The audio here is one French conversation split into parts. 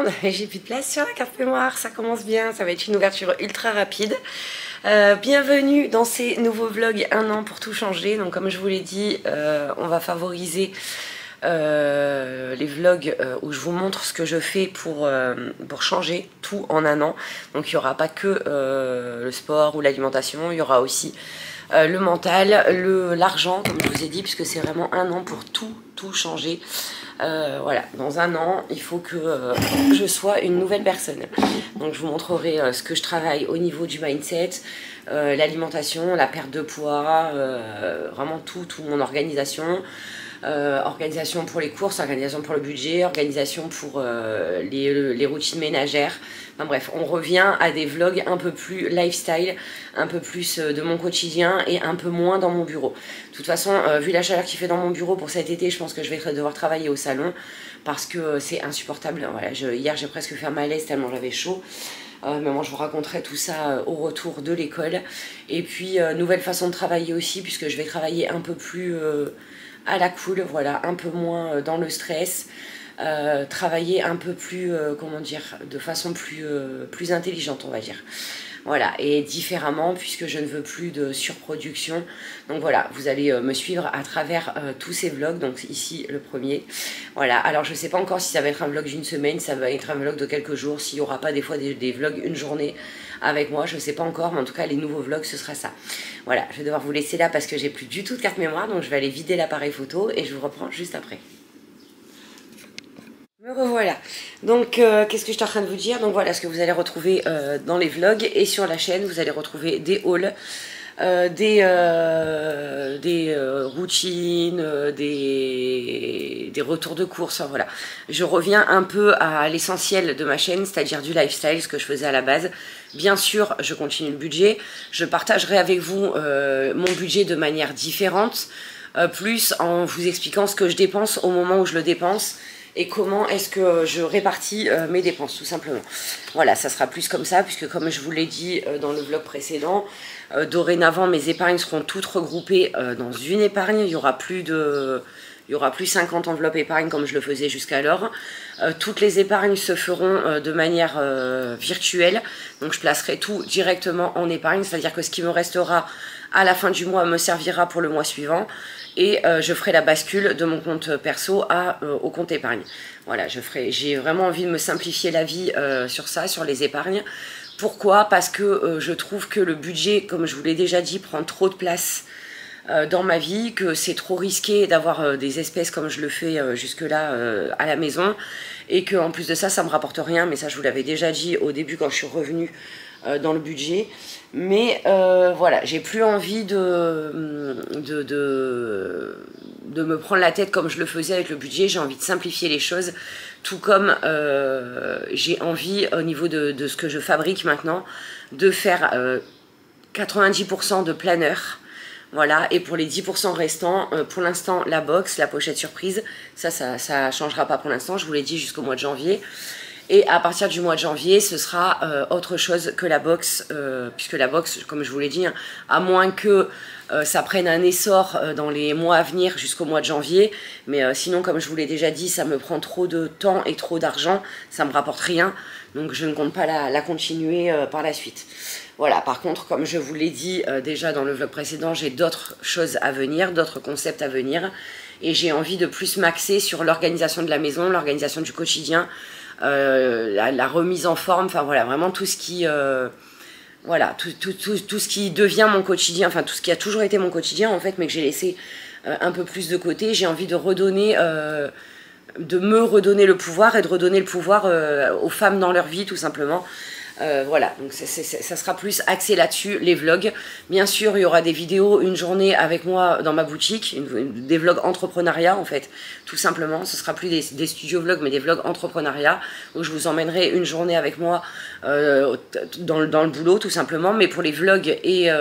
monde. J'ai plus de place sur la carte mémoire, ça commence bien, ça va être une ouverture ultra rapide. Bienvenue dans ces nouveaux vlogs 1 an pour tout changer. Donc comme je vous l'ai dit, on va favoriser les vlogs où je vous montre ce que je fais pour changer tout en 1 an. Donc il n'y aura pas que le sport ou l'alimentation, il y aura aussi le mental, l'argent, comme je vous ai dit, puisque c'est vraiment 1 an pour tout changer. Voilà, dans 1 an, il faut que je sois une nouvelle personne. Donc je vous montrerai ce que je travaille au niveau du mindset, l'alimentation, la perte de poids, vraiment tout mon organisation. Organisation pour les courses, organisation pour le budget, organisation pour les routines ménagères. Enfin bref, on revient à des vlogs un peu plus lifestyle, un peu plus de mon quotidien et un peu moins dans mon bureau. De toute façon, vu la chaleur qu'il fait dans mon bureau pour cet été, je pense que je vais devoir travailler au salon parce que c'est insupportable. Voilà, hier j'ai presque fait un malaise tellement j'avais chaud. Mais moi je vous raconterai tout ça au retour de l'école. Et puis nouvelle façon de travailler aussi, puisque je vais travailler un peu plus à la cool, voilà, un peu moins dans le stress, travailler un peu plus, comment dire, de façon plus intelligente, on va dire. Voilà, et différemment, puisque je ne veux plus de surproduction. Donc voilà, vous allez me suivre à travers tous ces vlogs. Donc ici, le premier. Voilà, alors je ne sais pas encore si ça va être un vlog d'une semaine, ça va être un vlog de quelques jours, s'il n'y aura pas des fois des vlogs une journée avec moi, je ne sais pas encore, mais en tout cas, les nouveaux vlogs, ce sera ça. Voilà, je vais devoir vous laisser là parce que j'ai plus du tout de carte mémoire, donc je vais aller vider l'appareil photo et je vous reprends juste après. Me revoilà. Donc qu'est-ce que je suis en train de vous dire? Donc voilà ce que vous allez retrouver dans les vlogs et sur la chaîne. Vous allez retrouver des hauls, des routines, des retours de course. Enfin, voilà, je reviens un peu à l'essentiel de ma chaîne, c'est-à-dire du lifestyle, ce que je faisais à la base. Bien sûr, je continue le budget. Je partagerai avec vous mon budget de manière différente, plus en vous expliquant ce que je dépense au moment où je le dépense. Et comment est-ce que je répartis mes dépenses, tout simplement. Voilà, ça sera plus comme ça, puisque comme je vous l'ai dit dans le vlog précédent, dorénavant, mes épargnes seront toutes regroupées dans une épargne. Il y aura plus 50 enveloppes épargne comme je le faisais jusqu'alors. Toutes les épargnes se feront de manière virtuelle. Donc je placerai tout directement en épargne, c'est-à-dire que ce qui me restera à la fin du mois me servira pour le mois suivant. Et je ferai la bascule de mon compte perso au compte épargne. Voilà, j'ai vraiment envie de me simplifier la vie sur ça, sur les épargnes. Pourquoi? Parce que je trouve que le budget, comme je vous l'ai déjà dit, prend trop de place dans ma vie, que c'est trop risqué d'avoir des espèces comme je le fais jusque-là à la maison. Et qu'en plus de ça, ça ne me rapporte rien. Mais ça, je vous l'avais déjà dit au début quand je suis revenue dans le budget. Mais voilà, j'ai plus envie de me prendre la tête comme je le faisais avec le budget. J'ai envie de simplifier les choses, tout comme j'ai envie au niveau de ce que je fabrique maintenant de faire 90% de planeur. Voilà, et pour les 10% restants, pour l'instant la box, la pochette surprise, ça changera pas pour l'instant, je vous l'ai dit jusqu'au mois de janvier. Et à partir du mois de janvier, ce sera autre chose que la box, puisque la box, comme je vous l'ai dit, hein, à moins que ça prenne un essor dans les mois à venir jusqu'au mois de janvier, mais sinon, comme je vous l'ai déjà dit, ça me prend trop de temps et trop d'argent, ça me rapporte rien, donc je ne compte pas la continuer par la suite. Voilà, par contre, comme je vous l'ai dit déjà dans le vlog précédent, j'ai d'autres choses à venir, d'autres concepts à venir, et j'ai envie de plus m'axer sur l'organisation de la maison, l'organisation du quotidien, la remise en forme, enfin voilà, vraiment tout ce qui voilà, tout ce qui devient mon quotidien, enfin tout ce qui a toujours été mon quotidien en fait, mais que j'ai laissé un peu plus de côté. J'ai envie de redonner de me redonner le pouvoir et de redonner le pouvoir aux femmes dans leur vie, tout simplement. Voilà, donc ça sera plus axé là-dessus, les vlogs. Bien sûr, il y aura des vidéos, une journée avec moi dans ma boutique, des vlogs entrepreneuriat en fait, tout simplement. Ce sera plus des studio vlogs, mais des vlogs entrepreneuriat, où je vous emmènerai une journée avec moi dans le boulot, tout simplement. Mais pour les vlogs et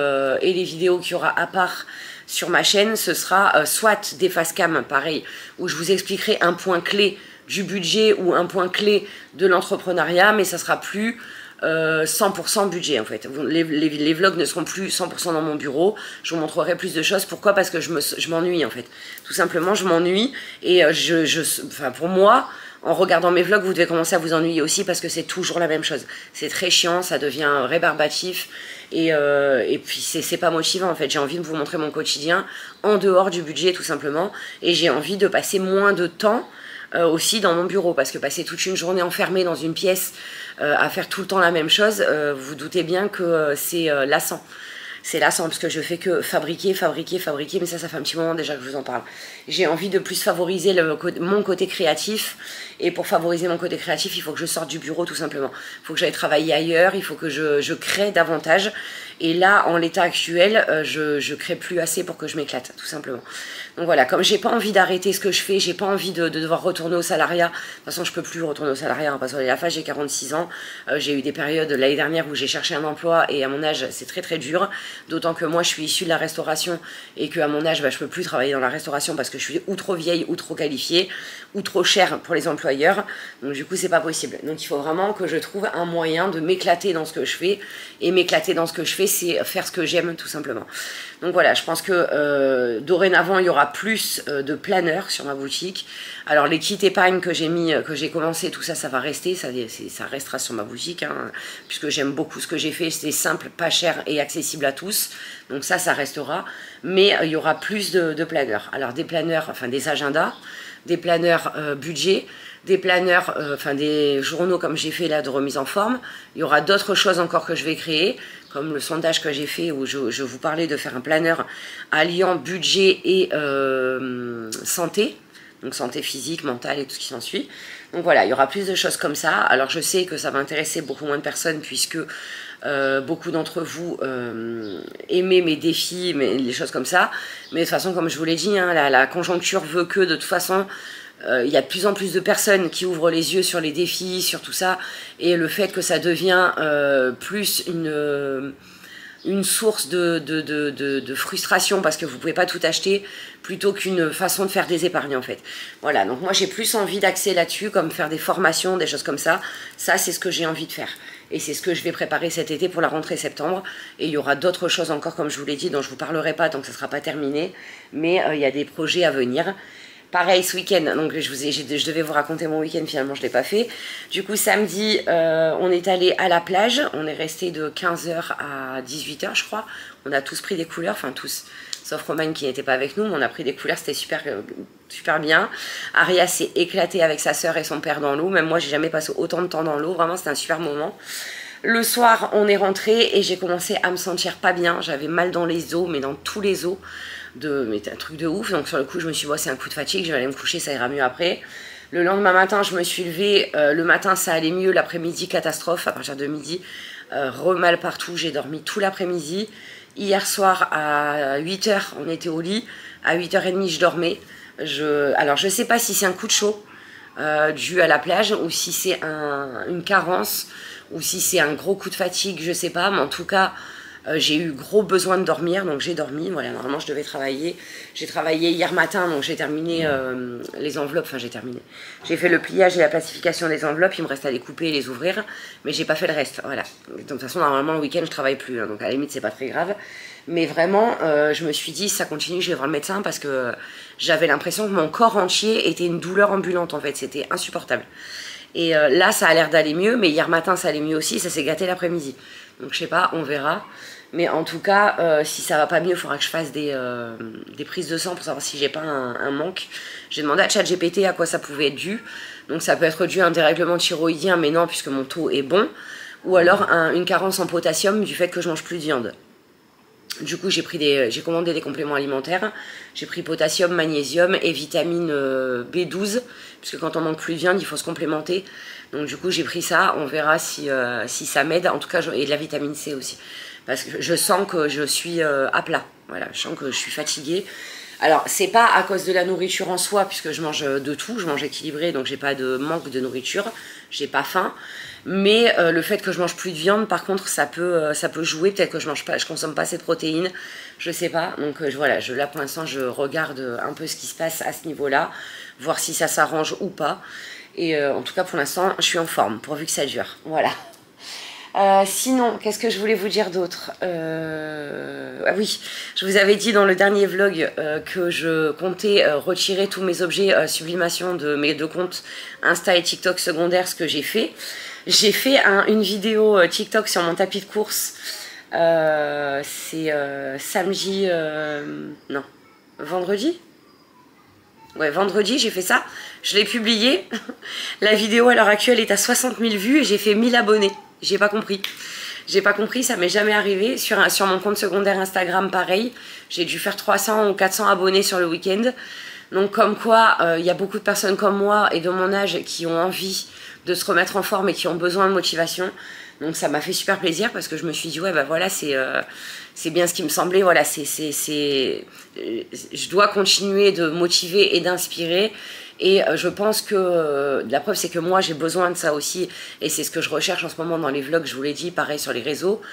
les vidéos qu'il y aura à part sur ma chaîne, ce sera soit des face cam, pareil, où je vous expliquerai un point clé du budget ou un point clé de l'entrepreneuriat, mais ça sera plus 100% budget en fait. Les vlogs ne seront plus 100% dans mon bureau. Je vous montrerai plus de choses. Pourquoi? Parce que je m'ennuie en fait. Tout simplement, je m'ennuie et enfin, pour moi, en regardant mes vlogs, vous devez commencer à vous ennuyer aussi parce que c'est toujours la même chose. C'est très chiant, ça devient rébarbatif et puis c'est pas motivant en fait. J'ai envie de vous montrer mon quotidien en dehors du budget tout simplement et j'ai envie de passer moins de temps aussi dans mon bureau parce que passer toute une journée enfermée dans une pièce à faire tout le temps la même chose, vous doutez bien que c'est lassant. C'est lassant parce que je fais que fabriquer, mais ça fait un petit moment déjà que je vous en parle. J'ai envie de plus favoriser mon côté créatif et pour favoriser mon côté créatif, il faut que je sorte du bureau tout simplement. Il faut que j'aille travailler ailleurs, il faut que je crée davantage. Et là, en l'état actuel, je crée plus assez pour que je m'éclate, tout simplement. Donc voilà, comme j'ai pas envie d'arrêter ce que je fais, j'ai pas envie de devoir retourner au salariat. De toute façon, je peux plus retourner au salariat hein, parce que à la fin, j'ai 46 ans. J'ai eu des périodes l'année dernière où j'ai cherché un emploi et à mon âge, c'est très très dur. D'autant que moi, je suis issue de la restauration et qu'à mon âge, je peux plus travailler dans la restauration parce que je suis ou trop vieille, ou trop qualifiée, ou trop chère pour les employeurs. Donc du coup, c'est pas possible. Donc il faut vraiment que je trouve un moyen de m'éclater dans ce que je fais. Et m'éclater dans ce que je fais, c'est faire ce que j'aime tout simplement. Donc voilà, je pense que dorénavant, il y aura plus de planeurs sur ma boutique. Alors les kits épargne que j'ai commencé, tout ça, ça va rester, ça restera sur ma boutique, hein, puisque j'aime beaucoup ce que j'ai fait, c'est simple, pas cher et accessible à tous. Donc ça restera. Mais il y aura plus de planeurs. Alors des planeurs, enfin des agendas, des planeurs budget, des planeurs, enfin des journaux comme j'ai fait là de remise en forme. Il y aura d'autres choses encore que je vais créer, comme le sondage que j'ai fait où je vous parlais de faire un planeur alliant budget et santé, donc santé physique, mentale et tout ce qui s'ensuit. Donc voilà, il y aura plus de choses comme ça. Alors je sais que ça va intéresser beaucoup moins de personnes puisque beaucoup d'entre vous aimez mes défis, les choses comme ça. Mais de toute façon, comme je vous l'ai dit, hein, la conjoncture veut que de toute façon, il y a de plus en plus de personnes qui ouvrent les yeux sur les défis, sur tout ça. Et le fait que ça devient plus une source de frustration parce que vous ne pouvez pas tout acheter plutôt qu'une façon de faire des épargnes en fait. Voilà, donc moi j'ai plus envie d'axer là-dessus, comme faire des formations, des choses comme ça. Ça c'est ce que j'ai envie de faire. Et c'est ce que je vais préparer cet été pour la rentrée septembre. Et il y aura d'autres choses encore, comme je vous l'ai dit, dont je ne vous parlerai pas tant que ça ne sera pas terminé. Mais il y a des projets à venir. Pareil ce week-end, donc je devais vous raconter mon week-end, finalement je ne l'ai pas fait. Du coup samedi, on est allé à la plage, on est resté de 15 h à 18 h je crois. On a tous pris des couleurs, enfin tous, sauf Romain qui n'était pas avec nous, mais on a pris des couleurs, c'était super, super bien. Aria s'est éclatée avec sa soeur et son père dans l'eau, même moi j'ai jamais passé autant de temps dans l'eau, vraiment c'était un super moment. Le soir on est rentré et j'ai commencé à me sentir pas bien, j'avais mal dans les os, mais dans tous les os. Mais un truc de ouf, donc sur le coup je me suis dit c'est un coup de fatigue, je vais aller me coucher, ça ira mieux après. Le lendemain matin je me suis levée, le matin ça allait mieux, l'après-midi catastrophe, à partir de midi mal partout, j'ai dormi tout l'après-midi. Hier soir à 8 h on était au lit, à 8 h 30 je dormais. Alors je sais pas si c'est un coup de chaud dû à la plage ou si c'est une carence ou si c'est un gros coup de fatigue, je sais pas, mais en tout cas j'ai eu gros besoin de dormir, donc j'ai dormi. Voilà, normalement je devais travailler. J'ai travaillé hier matin, donc j'ai terminé les enveloppes. Enfin, j'ai terminé. J'ai fait le pliage et la plastification des enveloppes. Il me reste à les couper et les ouvrir, mais j'ai pas fait le reste. Voilà. Donc, de toute façon, normalement le week-end je travaille plus, hein, donc à la limite c'est pas très grave. Mais vraiment, je me suis dit, ça continue, je vais voir le médecin parce que j'avais l'impression que mon corps entier était une douleur ambulante. En fait, c'était insupportable. Et là, ça a l'air d'aller mieux, mais hier matin ça allait mieux aussi. Ça s'est gâté l'après-midi. Donc je sais pas, on verra. Mais en tout cas, si ça va pas mieux, il faudra que je fasse des prises de sang pour savoir si j'ai pas un manque. J'ai demandé à ChatGPT à quoi ça pouvait être dû. Donc ça peut être dû à un dérèglement thyroïdien, mais non, puisque mon taux est bon. Ou alors une carence en potassium du fait que je mange plus de viande. Du coup, j'ai commandé des compléments alimentaires. J'ai pris potassium, magnésium et vitamine B12, puisque quand on manque plus de viande, il faut se complémenter. Donc du coup, j'ai pris ça. On verra si ça m'aide. En tout cas, et de la vitamine C aussi. Parce que je sens que je suis à plat. Voilà, je sens que je suis fatiguée. Alors, c'est pas à cause de la nourriture en soi, puisque je mange de tout, je mange équilibré, donc j'ai pas de manque de nourriture, j'ai pas faim. Mais le fait que je mange plus de viande, par contre, ça peut jouer. Peut-être que je consomme pas assez de protéines, je sais pas. Donc voilà, là pour l'instant, je regarde un peu ce qui se passe à ce niveau-là, voir si ça s'arrange ou pas. Et en tout cas, pour l'instant, je suis en forme, pourvu que ça dure. Voilà. Sinon, qu'est-ce que je voulais vous dire d'autre? Ah oui, je vous avais dit dans le dernier vlog que je comptais retirer tous mes objets sublimation de mes deux comptes Insta et TikTok secondaires, ce que j'ai fait. J'ai fait une vidéo TikTok sur mon tapis de course. C'est samedi... non, vendredi? Ouais, vendredi, j'ai fait ça. Je l'ai publié. La vidéo à l'heure actuelle est à 60 000 vues et j'ai fait 1000 abonnés. J'ai pas compris. J'ai pas compris, ça m'est jamais arrivé. Sur mon compte secondaire Instagram, pareil. J'ai dû faire 300 ou 400 abonnés sur le week-end. Donc comme quoi, il y a beaucoup de personnes comme moi et de mon âge qui ont envie de se remettre en forme et qui ont besoin de motivation. Donc ça m'a fait super plaisir parce que je me suis dit, ouais, bah voilà, c'est bien ce qui me semblait. Voilà, je dois continuer de motiver et d'inspirer. Et je pense que la preuve, c'est que moi, j'ai besoin de ça aussi. Et c'est ce que je recherche en ce moment dans les vlogs, je vous l'ai dit, pareil sur les réseaux.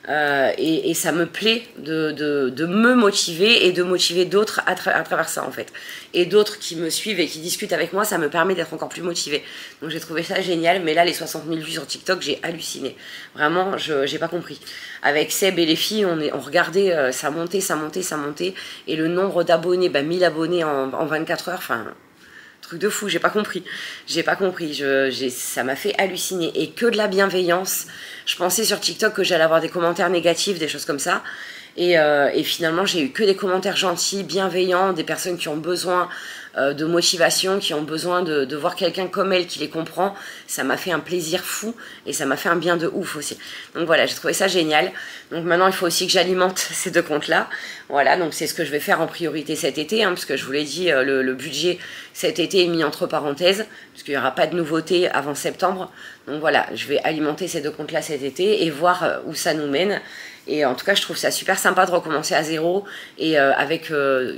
Et ça me plaît de me motiver et de motiver d'autres à travers ça en fait. Et d'autres qui me suivent et qui discutent avec moi, ça me permet d'être encore plus motivée. Donc j'ai trouvé ça génial, mais là les 60 000 vues sur TikTok, j'ai halluciné. Vraiment, j'ai pas compris. Avec Seb et les filles, on regardait, ça montait, ça montait, ça montait. Et le nombre d'abonnés, 1000 abonnés en 24 heures, enfin... Truc de fou, j'ai pas compris. J'ai pas compris. Ça m'a fait halluciner. Et que de la bienveillance. Je pensais sur TikTok que j'allais avoir des commentaires négatifs, des choses comme ça. Et finalement, j'ai eu que des commentaires gentils, bienveillants, des personnes qui ont besoin de motivation, qui ont besoin de voir quelqu'un comme elle qui les comprend. Ça m'a fait un plaisir fou et ça m'a fait un bien de ouf aussi. Donc voilà, j'ai trouvé ça génial. Donc maintenant, il faut aussi que j'alimente ces deux comptes-là. Voilà, donc c'est ce que je vais faire en priorité cet été, hein, parce que je vous l'ai dit, le budget cet été est mis entre parenthèses, parce qu'il n'y aura pas de nouveautés avant septembre. Donc voilà, je vais alimenter ces deux comptes-là cet été et voir où ça nous mène. Et en tout cas, je trouve ça super sympa de recommencer à zéro et avec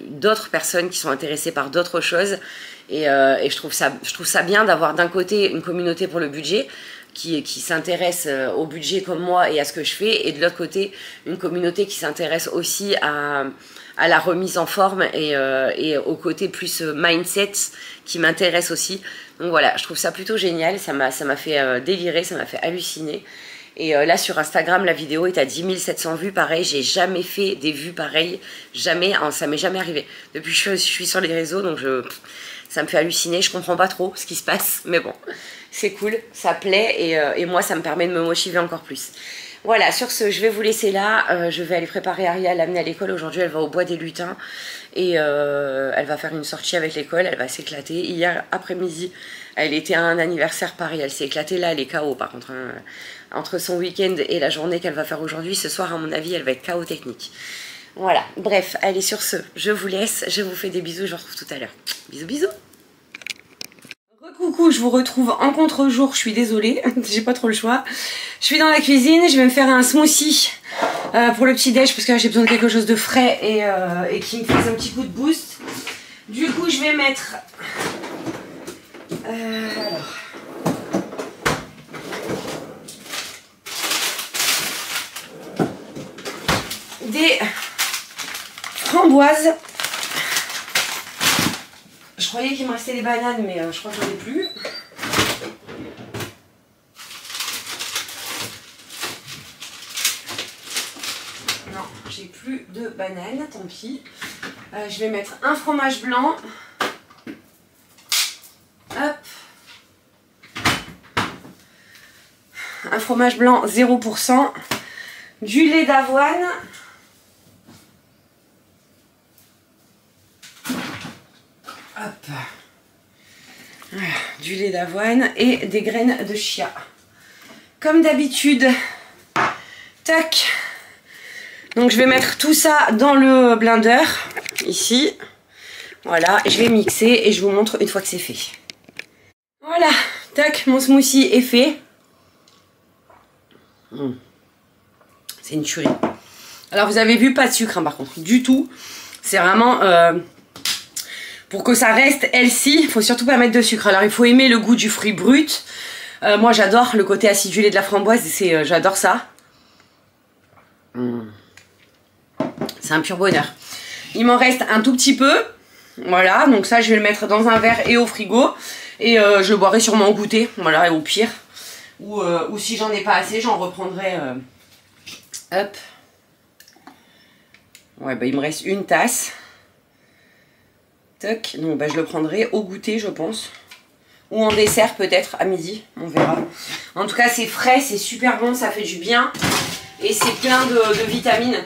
d'autres personnes qui sont intéressées par d'autres choses. Et je trouve ça bien d'avoir d'un côté une communauté pour le budget qui s'intéresse au budget comme moi et à ce que je fais. Et de l'autre côté, une communauté qui s'intéresse aussi à la remise en forme et au côté plus mindset qui m'intéresse aussi. Donc voilà, je trouve ça plutôt génial. Ça m'a fait délirer, ça m'a fait halluciner. Et là sur Instagram, la vidéo est à 10 700 vues. Pareil, j'ai jamais fait des vues pareilles. Jamais, ça m'est jamais arrivé. Depuis que je suis sur les réseaux, donc ça me fait halluciner. Je comprends pas trop ce qui se passe, mais bon, c'est cool, ça plaît et moi ça me permet de me motiver encore plus. Voilà, sur ce, je vais vous laisser là. Je vais aller préparer Aria, l'amener à l'école. Aujourd'hui, elle va au bois des lutins et elle va faire une sortie avec l'école. Elle va s'éclater. Hier après-midi, elle était à un anniversaire Paris. Elle s'est éclatée. Là, elle est KO par contre. Hein. Entre son week-end et la journée qu'elle va faire aujourd'hui, ce soir, à mon avis, elle va être KO technique. Voilà, bref, allez, sur ce, je vous laisse. Je vous fais des bisous. Je vous retrouve tout à l'heure. Bisous, bisous. Coucou, je vous retrouve en contre-jour, je suis désolée, j'ai pas trop le choix. Je suis dans la cuisine, je vais me faire un smoothie pour le petit déj parce que là j'ai besoin de quelque chose de frais et qui me fasse un petit coup de boost. Du coup je vais mettre des framboises. Je croyais qu'il me restait des bananes, mais je crois que j'en ai plus. Non, j'ai plus de bananes, tant pis. Je vais mettre un fromage blanc. Hop. Un fromage blanc 0%. Du lait d'avoine. Hop. Voilà, du lait d'avoine et des graines de chia. Comme d'habitude. Tac. Donc je vais mettre tout ça dans le blender. Ici. Voilà. Je vais mixer et je vous montre une fois que c'est fait. Voilà. Tac. Mon smoothie est fait. C'est une tuerie. Alors vous avez vu, pas de sucre hein, par contre. Du tout. C'est vraiment... pour que ça reste healthy, il faut surtout pas mettre de sucre. Alors il faut aimer le goût du fruit brut. Moi j'adore le côté acidulé de la framboise, j'adore ça. C'est un pur bonheur. Il m'en reste un tout petit peu. Voilà, donc ça je vais le mettre dans un verre et au frigo. Et je le boirai sûrement au goûter, voilà, et au pire. Ou si j'en ai pas assez, j'en reprendrai. Hop. Ouais, bah il me reste une tasse. Toc. Donc bah je le prendrai au goûter, je pense. Ou en dessert peut-être à midi, on verra. En tout cas c'est frais, c'est super bon, ça fait du bien. Et c'est plein de vitamines.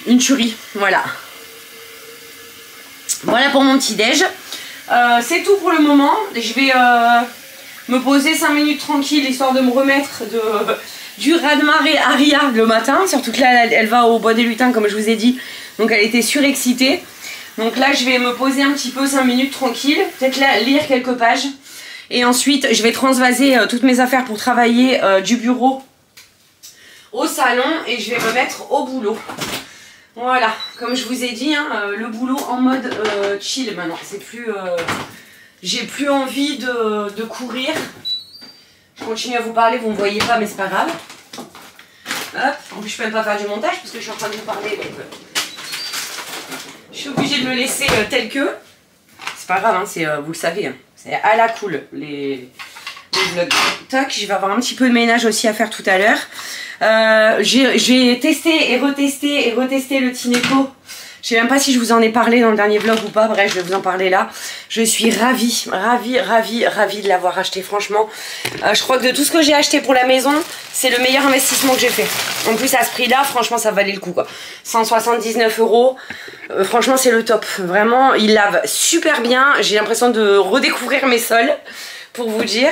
Une tuerie, voilà. Voilà pour mon petit déj. C'est tout pour le moment. Je vais me poser 5 minutes tranquille, histoire de me remettre du raz-de-marée Aria le matin. Surtout que là elle va au bois des lutins comme je vous ai dit. Donc elle était surexcitée. Donc là je vais me poser un petit peu 5 minutes tranquille. Peut-être lire quelques pages. Et ensuite je vais transvaser toutes mes affaires pour travailler du bureau au salon. Et je vais me mettre au boulot. Voilà, comme je vous ai dit, hein, le boulot en mode chill maintenant. C'est plus, j'ai plus envie de courir. Je continue à vous parler, vous ne me voyez pas, mais c'est pas grave. Hop, en plus je peux même pas faire du montage parce que je suis en train de vous parler. Donc, je suis obligée de le laisser tel que. C'est pas grave, hein, vous le savez, hein, c'est à la cool les vlogs. Toc, je vais avoir un petit peu de ménage aussi à faire tout à l'heure. J'ai testé et retesté le Tineco. Je sais même pas si je vous en ai parlé dans le dernier vlog ou pas. Bref, je vais vous en parler là. Je suis ravie de l'avoir acheté, franchement. Je crois que de tout ce que j'ai acheté pour la maison, c'est le meilleur investissement que j'ai fait. En plus, à ce prix-là, franchement, ça valait le coup, quoi. 179 €. Franchement, c'est le top. Vraiment, il lave super bien. J'ai l'impression de redécouvrir mes sols, pour vous dire.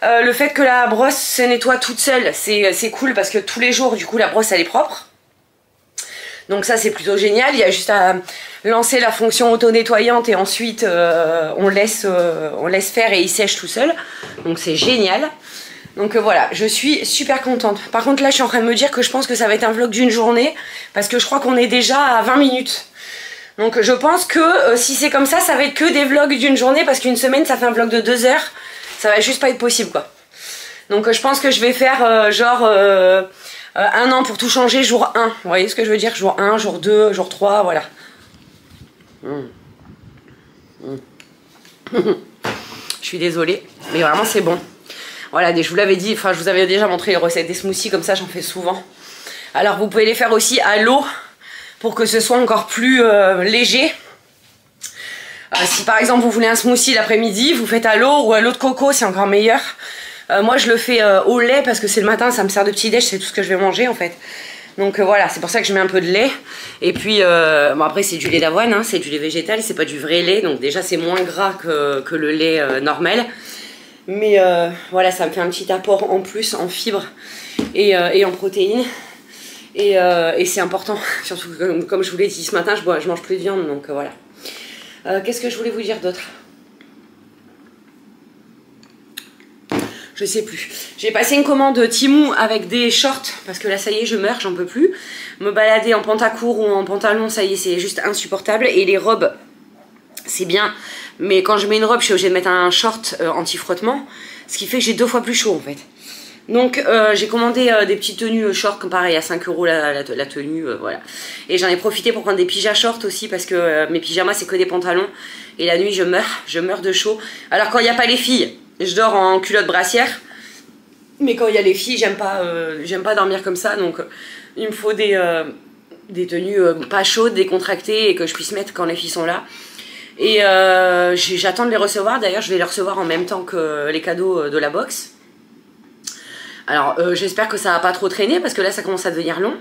Le fait que la brosse se nettoie toute seule, c'est cool parce que tous les jours, du coup, la brosse, elle est propre. Donc ça, c'est plutôt génial. Il y a juste à lancer la fonction auto-nettoyante et ensuite, on laisse faire et il sèche tout seul. Donc c'est génial. Donc voilà, je suis super contente. Par contre, là, je suis en train de me dire que je pense que ça va être un vlog d'une journée parce que je crois qu'on est déjà à 20 minutes. Donc je pense que si c'est comme ça va être que des vlogs d'une journée parce qu'une semaine, ça fait un vlog de 2 heures. Ça va juste pas être possible, quoi. Donc je pense que je vais faire genre 1 an pour tout changer, jour 1. Vous voyez ce que je veux dire? Jour 1, jour 2, jour 3, voilà. Je suis désolée, mais vraiment c'est bon. Voilà, je vous l'avais dit, enfin je vous avais déjà montré les recettes des smoothies, comme ça j'en fais souvent. Alors vous pouvez les faire aussi à l'eau pour que ce soit encore plus léger. Si par exemple vous voulez un smoothie l'après-midi, vous faites à l'eau ou à l'eau de coco, c'est encore meilleur. Moi je le fais au lait parce que c'est le matin, ça me sert de petit déj, c'est tout ce que je vais manger en fait. Donc voilà, c'est pour ça que je mets un peu de lait. Et puis bon après c'est du lait d'avoine, hein, c'est du lait végétal, c'est pas du vrai lait. Donc déjà c'est moins gras que le lait normal. Mais voilà, ça me fait un petit apport en plus en fibres et en protéines. Et c'est important, surtout comme je vous l'ai dit ce matin, je mange plus de viande, donc voilà. Qu'est-ce que je voulais vous dire d'autre? Je sais plus. J'ai passé une commande Temu avec des shorts parce que là ça y est je meurs, j'en peux plus. Me balader en pantacourt ou en pantalon, ça y est, c'est juste insupportable. Et les robes, c'est bien, mais quand je mets une robe je suis obligée de mettre un short anti-frottement, ce qui fait que j'ai 2 fois plus chaud en fait. Donc j'ai commandé des petites tenues short, comme pareil à 5 € la tenue, voilà. Et j'en ai profité pour prendre des pyjamas short aussi parce que mes pyjamas c'est que des pantalons. Et la nuit je meurs de chaud. Alors quand il n'y a pas les filles, je dors en culotte brassière. Mais quand il y a les filles, j'aime pas dormir comme ça. Donc il me faut des tenues pas chaudes, décontractées et que je puisse mettre quand les filles sont là. Et j'attends de les recevoir. D'ailleurs je vais les recevoir en même temps que les cadeaux de la box. Alors j'espère que ça va pas trop traîner parce que là ça commence à devenir long.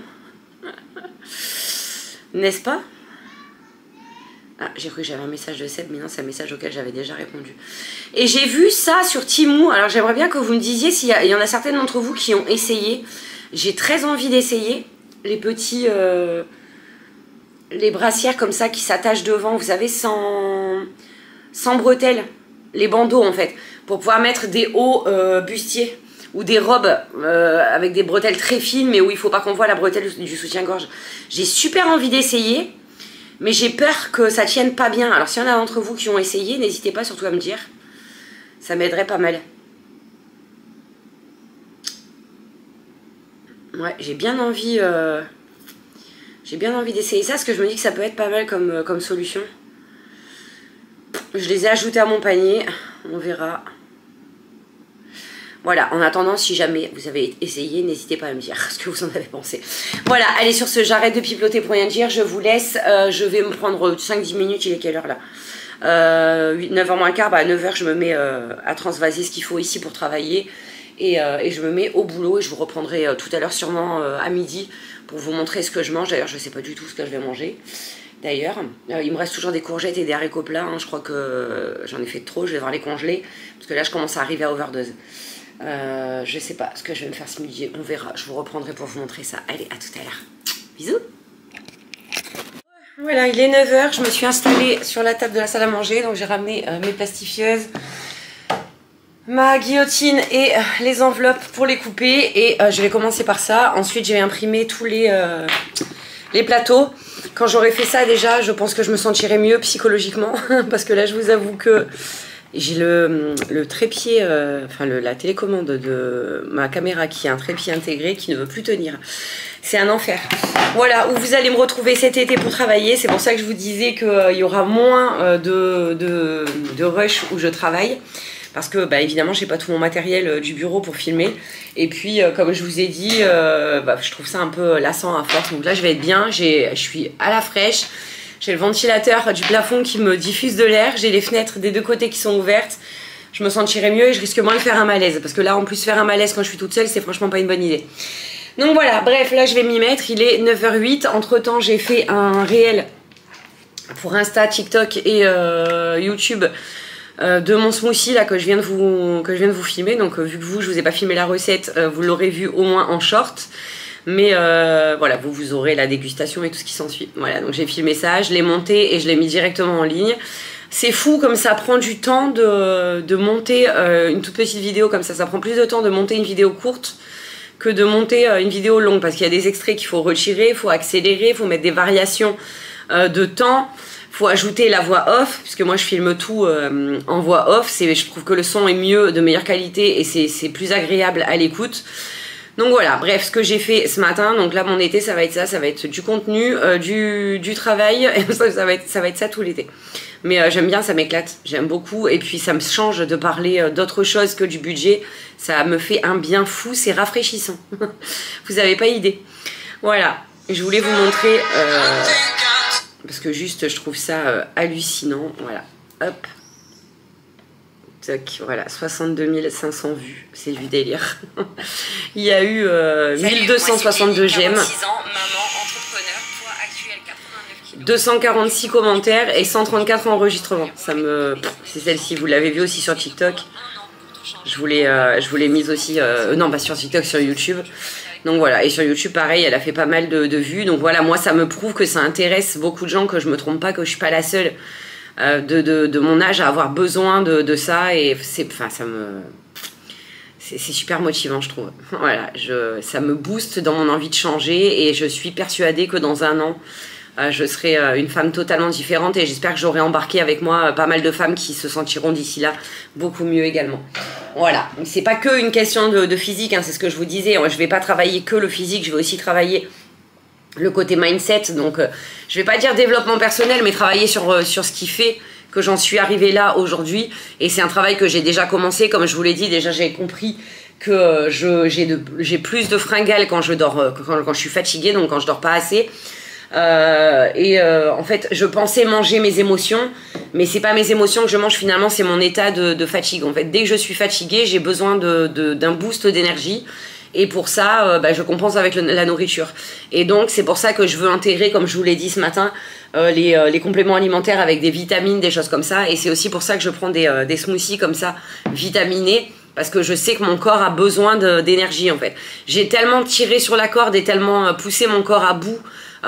N'est-ce pas? Ah, j'ai cru que j'avais un message de Seb, mais non, c'est un message auquel j'avais déjà répondu. Et j'ai vu ça sur Temu. Alors j'aimerais bien que vous me disiez s'il y en a certaines d'entre vous qui ont essayé. J'ai très envie d'essayer les petits... les brassières comme ça qui s'attachent devant, vous savez, sans bretelles. Les bandeaux en fait. Pour pouvoir mettre des hauts bustiers. Ou des robes avec des bretelles très fines, mais où il ne faut pas qu'on voit la bretelle du soutien-gorge. J'ai super envie d'essayer, mais j'ai peur que ça tienne pas bien. Alors s'il y en a d'entre vous qui ont essayé, n'hésitez pas surtout à me dire. Ça m'aiderait pas mal. Ouais, j'ai bien envie d'essayer ça, parce que je me dis que ça peut être pas mal comme solution. Je les ai ajoutés à mon panier, on verra. Voilà, en attendant, si jamais vous avez essayé, n'hésitez pas à me dire ce que vous en avez pensé. Voilà, allez sur ce, j'arrête de pipeloter pour rien dire, je vous laisse. Je vais me prendre 5-10 minutes, il est quelle heure là 9h moins le quart, bah à 9h je me mets à transvaser ce qu'il faut ici pour travailler. Et je me mets au boulot et je vous reprendrai tout à l'heure sûrement à midi pour vous montrer ce que je mange. D'ailleurs, je ne sais pas du tout ce que je vais manger. D'ailleurs, il me reste toujours des courgettes et des haricots plats. Hein. Je crois que j'en ai fait trop, je vais devoir les congeler. Parce que là, je commence à arriver à overdose. Je sais pas ce que je vais me faire ce midi, on verra, je vous reprendrai pour vous montrer ça. Allez, à tout à l'heure. Bisous. Voilà, il est 9h, je me suis installée sur la table de la salle à manger, donc j'ai ramené mes plastifieuses, ma guillotine et les enveloppes pour les couper, et je vais commencer par ça. Ensuite, je vais imprimer tous les plateaux. Quand j'aurai fait ça déjà, je pense que je me sentirai mieux psychologiquement, parce que là, je vous avoue que j'ai le trépied, enfin la télécommande de ma caméra qui a un trépied intégré qui ne veut plus tenir. C'est un enfer. Voilà, où vous allez me retrouver cet été pour travailler. C'est pour ça que je vous disais qu'il y aura moins de rush où je travaille. Parce que, bah, évidemment, j'ai pas tout mon matériel du bureau pour filmer. Et puis, comme je vous ai dit, je trouve ça un peu lassant à force. Donc là, je vais être bien. Je suis à la fraîche. J'ai le ventilateur du plafond qui me diffuse de l'air. J'ai les fenêtres des deux côtés qui sont ouvertes. Je me sentirai mieux et je risque moins de faire un malaise. Parce que là, en plus, faire un malaise quand je suis toute seule, c'est franchement pas une bonne idée. Donc voilà, bref, là, je vais m'y mettre. Il est 9h08. Entre-temps, j'ai fait un réel pour Insta, TikTok et YouTube de mon smoothie là, que je viens de vous filmer. Donc, vu que je vous ai pas filmé la recette, vous l'aurez vu au moins en short. Mais voilà, vous aurez la dégustation et tout ce qui s'ensuit. Voilà, donc j'ai filmé ça, je l'ai monté et je l'ai mis directement en ligne. C'est fou comme ça prend du temps de monter une toute petite vidéo comme ça. Ça prend plus de temps de monter une vidéo courte que de monter une vidéo longue. Parce qu'il y a des extraits qu'il faut retirer, il faut accélérer, il faut mettre des variations de temps. Il faut ajouter la voix off, puisque moi je filme tout en voix off. Je trouve que le son est mieux, de meilleure qualité et c'est plus agréable à l'écoute. Donc voilà, bref, ce que j'ai fait ce matin, donc là mon été ça va être ça, ça va être du contenu, du travail, et ça va être ça tout l'été. Mais j'aime bien, ça m'éclate, j'aime beaucoup, et puis ça me change de parler d'autre chose que du budget, ça me fait un bien fou, c'est rafraîchissant, vous avez pas idée. Voilà, je voulais vous montrer, parce que juste je trouve ça hallucinant, voilà, hop. Tac, voilà, 62 500 vues, c'est du délire. Il y a eu 1262 j'aime, 246 commentaires et 134 enregistrements. C'est celle-ci, vous l'avez vu aussi sur TikTok. Je vous l'ai mise aussi, non pas sur TikTok, sur YouTube. Donc voilà, et sur YouTube pareil, elle a fait pas mal de vues. Donc voilà, moi ça me prouve que ça intéresse beaucoup de gens, que je me trompe pas, que je suis pas la seule de mon âge à avoir besoin de ça, et c'est super motivant, je trouve. Voilà, ça me booste dans mon envie de changer, et je suis persuadée que dans un an je serai une femme totalement différente, et j'espère que j'aurai embarqué avec moi pas mal de femmes qui se sentiront d'ici là beaucoup mieux également. Voilà, c'est pas que une question de physique, hein, c'est ce que je vous disais, je vais pas travailler que le physique, je vais aussi travailler le côté mindset, donc je vais pas dire développement personnel, mais travailler sur ce qui fait que j'en suis arrivée là aujourd'hui. Et c'est un travail que j'ai déjà commencé, comme je vous l'ai dit, déjà j'ai compris que j'ai plus de fringales quand je dors, quand je suis fatiguée, donc quand je dors pas assez. En fait, je pensais manger mes émotions, mais c'est pas mes émotions que je mange finalement, c'est mon état de fatigue. En fait, dès que je suis fatiguée, j'ai besoin d'un boost d'énergie. Et pour ça, je compense avec la nourriture. Et donc, c'est pour ça que je veux intégrer, comme je vous l'ai dit ce matin, les compléments alimentaires avec des vitamines, des choses comme ça. Et c'est aussi pour ça que je prends des smoothies comme ça, vitaminés, parce que je sais que mon corps a besoin d'énergie, en fait. J'ai tellement tiré sur la corde et tellement poussé mon corps à bout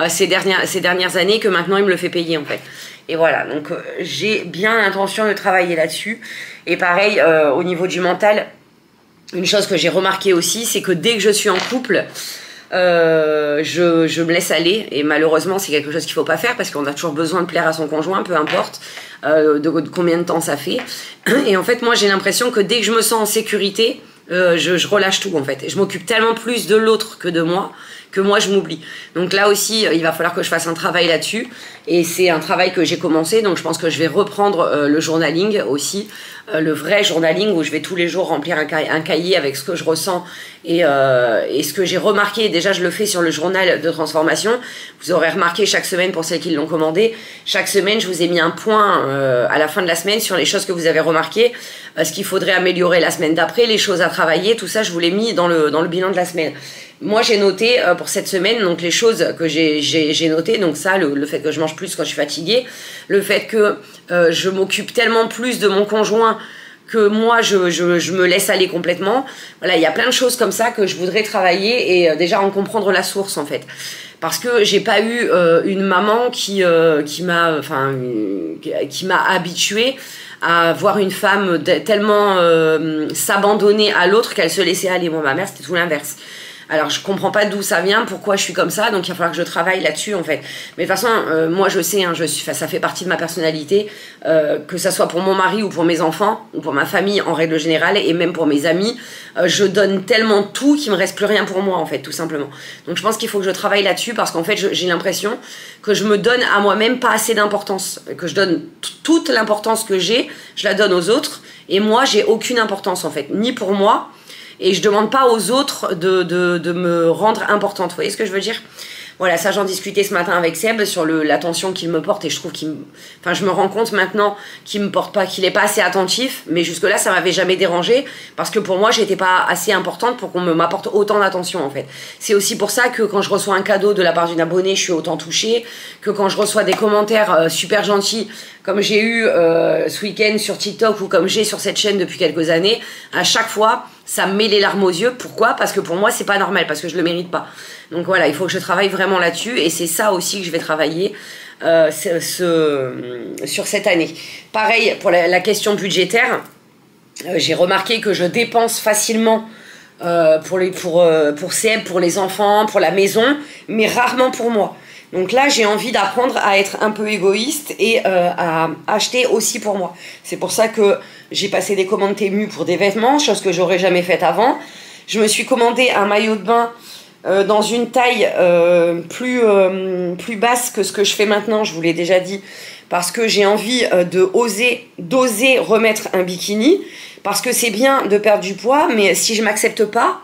ces dernières années que maintenant, il me le fait payer, en fait. Et voilà, donc j'ai bien l'intention de travailler là-dessus. Et pareil, au niveau du mental, une chose que j'ai remarqué aussi, c'est que dès que je suis en couple, je me laisse aller. Et malheureusement, c'est quelque chose qu'il ne faut pas faire, parce qu'on a toujours besoin de plaire à son conjoint, peu importe de combien de temps ça fait. Et en fait, moi, j'ai l'impression que dès que je me sens en sécurité, je relâche tout, en fait. Et je m'occupe tellement plus de l'autre que de moi, que moi je m'oublie. Donc là aussi, il va falloir que je fasse un travail là-dessus. Et c'est un travail que j'ai commencé, donc je pense que je vais reprendre le journaling aussi, le vrai journaling où je vais tous les jours remplir un cahier avec ce que je ressens et ce que j'ai remarqué. Déjà, je le fais sur le journal de transformation. Vous aurez remarqué chaque semaine, pour celles qui l'ont commandé, chaque semaine, je vous ai mis un point à la fin de la semaine sur les choses que vous avez remarquées, ce qu'il faudrait améliorer la semaine d'après, les choses à travailler, tout ça, je vous l'ai mis dans le bilan de la semaine. Moi, j'ai noté pour cette semaine, donc les choses que j'ai notées, donc ça, le fait que je mange plus quand je suis fatiguée, le fait que je m'occupe tellement plus de mon conjoint que moi, je me laisse aller complètement. Voilà, il y a plein de choses comme ça que je voudrais travailler et déjà en comprendre la source, en fait. Parce que j'ai pas eu une maman qui m'a habituée à voir une femme tellement s'abandonner à l'autre qu'elle se laissait aller. Moi, ma mère, c'était tout l'inverse. Alors je comprends pas d'où ça vient, pourquoi je suis comme ça, donc il va falloir que je travaille là-dessus en fait. Mais de toute façon, moi je sais, hein, ça fait partie de ma personnalité, que ça soit pour mon mari ou pour mes enfants, ou pour ma famille en règle générale, et même pour mes amis, je donne tellement tout qu'il me reste plus rien pour moi en fait, tout simplement. Donc je pense qu'il faut que je travaille là-dessus parce qu'en fait j'ai l'impression que je me donne à moi-même pas assez d'importance, que je donne toute l'importance que j'ai, je la donne aux autres, et moi j'ai aucune importance en fait, ni pour moi. Et je demande pas aux autres de me rendre importante. Vous voyez ce que je veux dire? Voilà, ça j'en discutais ce matin avec Seb sur l'attention qu'il me porte et je trouve je me rends compte maintenant qu'il me porte pas, qu'il est pas assez attentif, mais jusque là ça m'avait jamais dérangé parce que pour moi j'étais pas assez importante pour qu'on m'apporte autant d'attention en fait. C'est aussi pour ça que quand je reçois un cadeau de la part d'une abonnée, je suis autant touchée, que quand je reçois des commentaires super gentils comme j'ai eu ce week-end sur TikTok ou comme j'ai sur cette chaîne depuis quelques années, à chaque fois ça me met les larmes aux yeux. Pourquoi? Parce que pour moi c'est pas normal, parce que je le mérite pas. Donc voilà, il faut que je travaille vraiment là-dessus et c'est ça aussi que je vais travailler sur cette année. Pareil pour la question budgétaire, j'ai remarqué que je dépense facilement pour Seb, pour les enfants, pour la maison, mais rarement pour moi. Donc là, j'ai envie d'apprendre à être un peu égoïste et à acheter aussi pour moi. C'est pour ça que j'ai passé des commandes Temu pour des vêtements, chose que j'aurais jamais faite avant. Je me suis commandé un maillot de bain dans une taille plus basse que ce que je fais maintenant, je vous l'ai déjà dit, parce que j'ai envie d'oser remettre un bikini, parce que c'est bien de perdre du poids, mais si je m'accepte pas,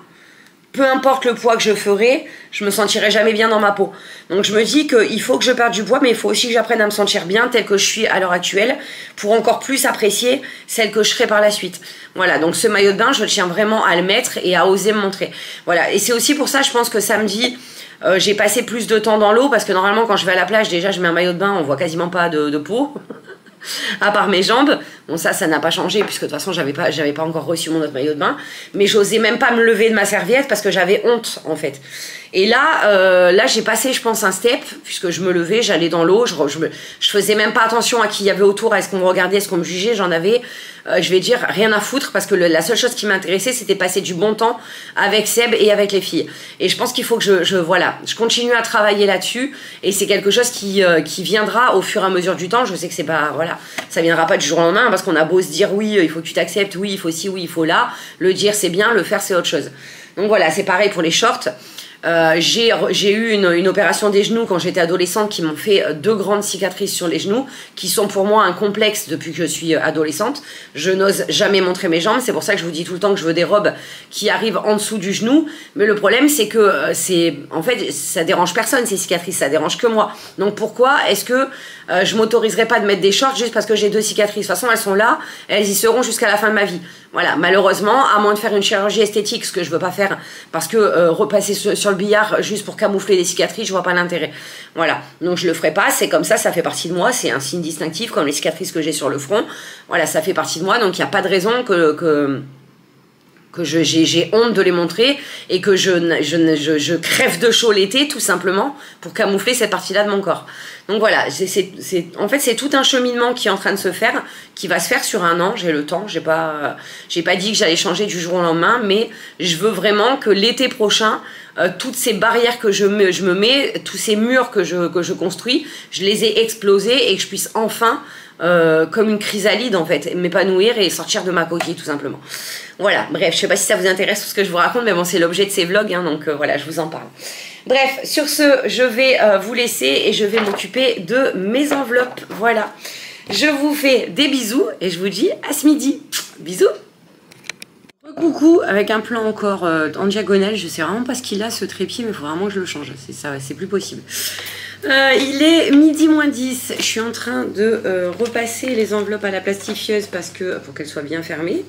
peu importe le poids que je ferai, je me sentirai jamais bien dans ma peau. Donc je me dis qu'il faut que je perde du poids, mais il faut aussi que j'apprenne à me sentir bien tel que je suis à l'heure actuelle pour encore plus apprécier celle que je serai par la suite. Voilà, donc ce maillot de bain, je tiens vraiment à le mettre et à oser me montrer. Voilà, et c'est aussi pour ça, je pense que samedi, j'ai passé plus de temps dans l'eau parce que normalement quand je vais à la plage, déjà je mets un maillot de bain, on voit quasiment pas de peau. À part mes jambes, bon ça n'a pas changé puisque de toute façon j'avais pas encore reçu mon autre maillot de bain, mais j'osais même pas me lever de ma serviette parce que j'avais honte en fait. Et là j'ai passé je pense un step puisque je me levais, j'allais dans l'eau, je faisais même pas attention à qui il y avait autour, à ce qu'on me regardait, à ce qu'on me jugeait, j'en avais je vais dire rien à foutre parce que la seule chose qui m'intéressait c'était passer du bon temps avec Seb et avec les filles. Et je pense qu'il faut que je continue à travailler là-dessus et c'est quelque chose qui viendra au fur et à mesure du temps. Je sais que c'est pas, voilà, ça viendra pas du jour au lendemain parce qu'on a beau se dire oui il faut que tu t'acceptes, oui il faut ci, oui il faut là, le dire c'est bien, le faire c'est autre chose. Donc voilà, c'est pareil pour les shorts. J'ai eu une opération des genoux quand j'étais adolescente qui m'ont fait 2 grandes cicatrices sur les genoux qui sont pour moi un complexe depuis que je suis adolescente. Je n'ose jamais montrer mes jambes, c'est pour ça que je vous dis tout le temps que je veux des robes qui arrivent en dessous du genou, mais le problème c'est que en fait ça dérange personne ces cicatrices, ça dérange que moi. Donc pourquoi est-ce que je m'autoriserai pas de mettre des shorts juste parce que j'ai 2 cicatrices? De toute façon elles sont là, elles y seront jusqu'à la fin de ma vie. Voilà, malheureusement, à moins de faire une chirurgie esthétique, ce que je veux pas faire, parce que repasser sur le billard juste pour camoufler des cicatrices, je vois pas l'intérêt. Voilà, donc je le ferai pas, c'est comme ça fait partie de moi, c'est un signe distinctif, comme les cicatrices que j'ai sur le front. Voilà, ça fait partie de moi, donc il n'y a pas de raison que j'ai honte de les montrer et que je crève de chaud l'été tout simplement pour camoufler cette partie-là de mon corps. Donc voilà, en fait c'est tout un cheminement qui est en train de se faire, qui va se faire sur 1 an, j'ai le temps, j'ai pas dit que j'allais changer du jour au lendemain, mais je veux vraiment que l'été prochain, toutes ces barrières que je me mets, tous ces murs que je construis, je les ai explosés et que je puisse enfin comme une chrysalide en fait, m'épanouir et sortir de ma coquille tout simplement. Voilà, bref, je sais pas si ça vous intéresse tout ce que je vous raconte, mais bon c'est l'objet de ces vlogs, hein, donc voilà, je vous en parle. Bref, sur ce, je vais vous laisser et je vais m'occuper de mes enveloppes. Voilà. Je vous fais des bisous et je vous dis à ce midi. Bisous. Coucou, avec un plan encore en diagonale. Je sais vraiment pas ce qu'il a ce trépied, mais il faut vraiment que je le change. C'est ça, c'est plus possible. Il est midi moins 10. Je suis en train de repasser les enveloppes à la plastifieuse parce que pour qu'elles soient bien fermées.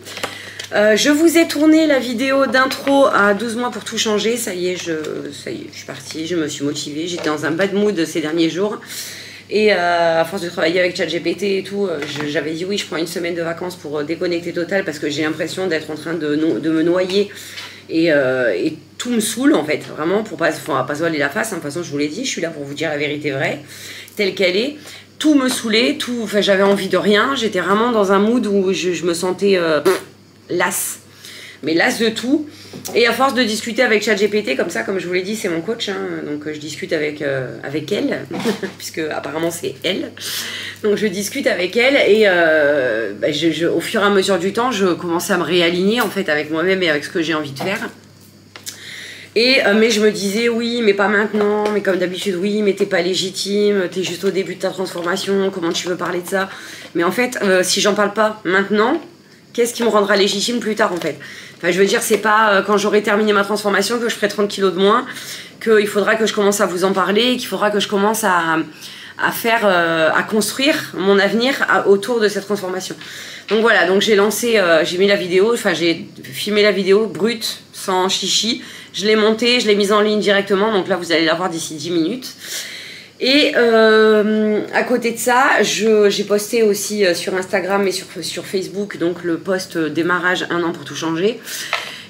Je vous ai tourné la vidéo d'intro à 12 mois pour tout changer. Ça y est, je suis partie, je me suis motivée. J'étais dans un bad mood ces derniers jours. Et à force de travailler avec ChatGPT et tout, j'avais dit oui, je prends une semaine de vacances pour déconnecter total parce que j'ai l'impression d'être en train de me noyer et tout me saoule en fait, vraiment, pour pas se voiler la face. De toute façon, je vous l'ai dit, je suis là pour vous dire la vérité vraie, telle qu'elle est. Tout me saoulait, enfin, j'avais envie de rien, j'étais vraiment dans un mood où je me sentais lasse. Mais lasse de tout. Et à force de discuter avec ChatGPT, comme ça, comme je vous l'ai dit, c'est mon coach, hein, donc je discute avec elle, puisque apparemment c'est elle. Donc je discute avec elle et au fur et à mesure du temps, je commençais à me réaligner en fait avec moi-même et avec ce que j'ai envie de faire. Mais je me disais oui, mais pas maintenant, mais comme d'habitude, oui, mais t'es pas légitime, t'es juste au début de ta transformation, comment tu veux parler de ça? Mais en fait, si j'en parle pas maintenant, qu'est-ce qui me rendra légitime plus tard en fait? Enfin, je veux dire, c'est pas quand j'aurai terminé ma transformation que je ferai 30 kilos de moins, qu'il faudra que je commence à vous en parler, qu'il faudra que je commence à construire mon avenir autour de cette transformation. Donc voilà, donc j'ai mis la vidéo, enfin j'ai filmé la vidéo brute, sans chichi, je l'ai montée, je l'ai mise en ligne directement, donc là vous allez la voir d'ici 10 minutes. Et à côté de ça, j'ai posté aussi sur Instagram et sur Facebook, donc le post démarrage 1 an pour tout changer.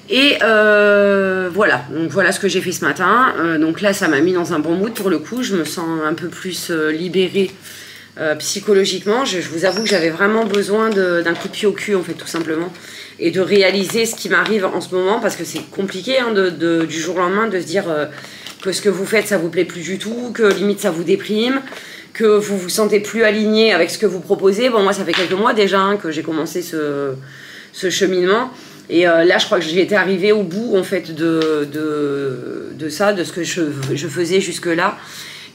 Et voilà, donc voilà ce que j'ai fait ce matin. Donc là, ça m'a mis dans un bon mood pour le coup. Je me sens un peu plus libérée psychologiquement. Je vous avoue que j'avais vraiment besoin d'un coup de pied au cul, en fait, tout simplement. Et de réaliser ce qui m'arrive en ce moment, parce que c'est compliqué hein, du jour au lendemain de se dire que ce que vous faites, ça vous plaît plus du tout, que limite ça vous déprime, que vous vous sentez plus aligné avec ce que vous proposez. Bon, moi, ça fait quelques mois déjà hein, que j'ai commencé ce cheminement. Et là, je crois que j'étais arrivée au bout, en fait, de ça, de ce que je faisais jusque-là.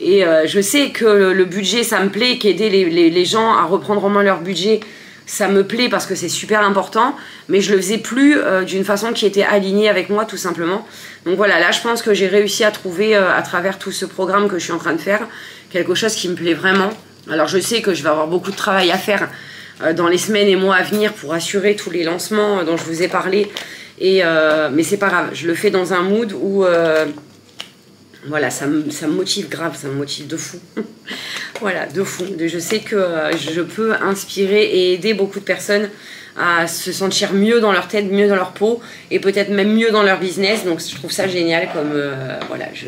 Et je sais que le budget, ça me plaît, qu'aider les gens à reprendre en main leur budget, ça me plaît parce que c'est super important, mais je le faisais plus d'une façon qui était alignée avec moi, tout simplement. Donc voilà, là, je pense que j'ai réussi à trouver, à travers tout ce programme que je suis en train de faire, quelque chose qui me plaît vraiment. Alors, je sais que je vais avoir beaucoup de travail à faire dans les semaines et mois à venir pour assurer tous les lancements dont je vous ai parlé. Mais c'est pas grave, je le fais dans un mood où voilà, ça me motive grave, ça me motive de fou. Voilà, de fou. Je sais que je peux inspirer et aider beaucoup de personnes à se sentir mieux dans leur tête, mieux dans leur peau et peut-être même mieux dans leur business. Donc je trouve ça génial, comme voilà, je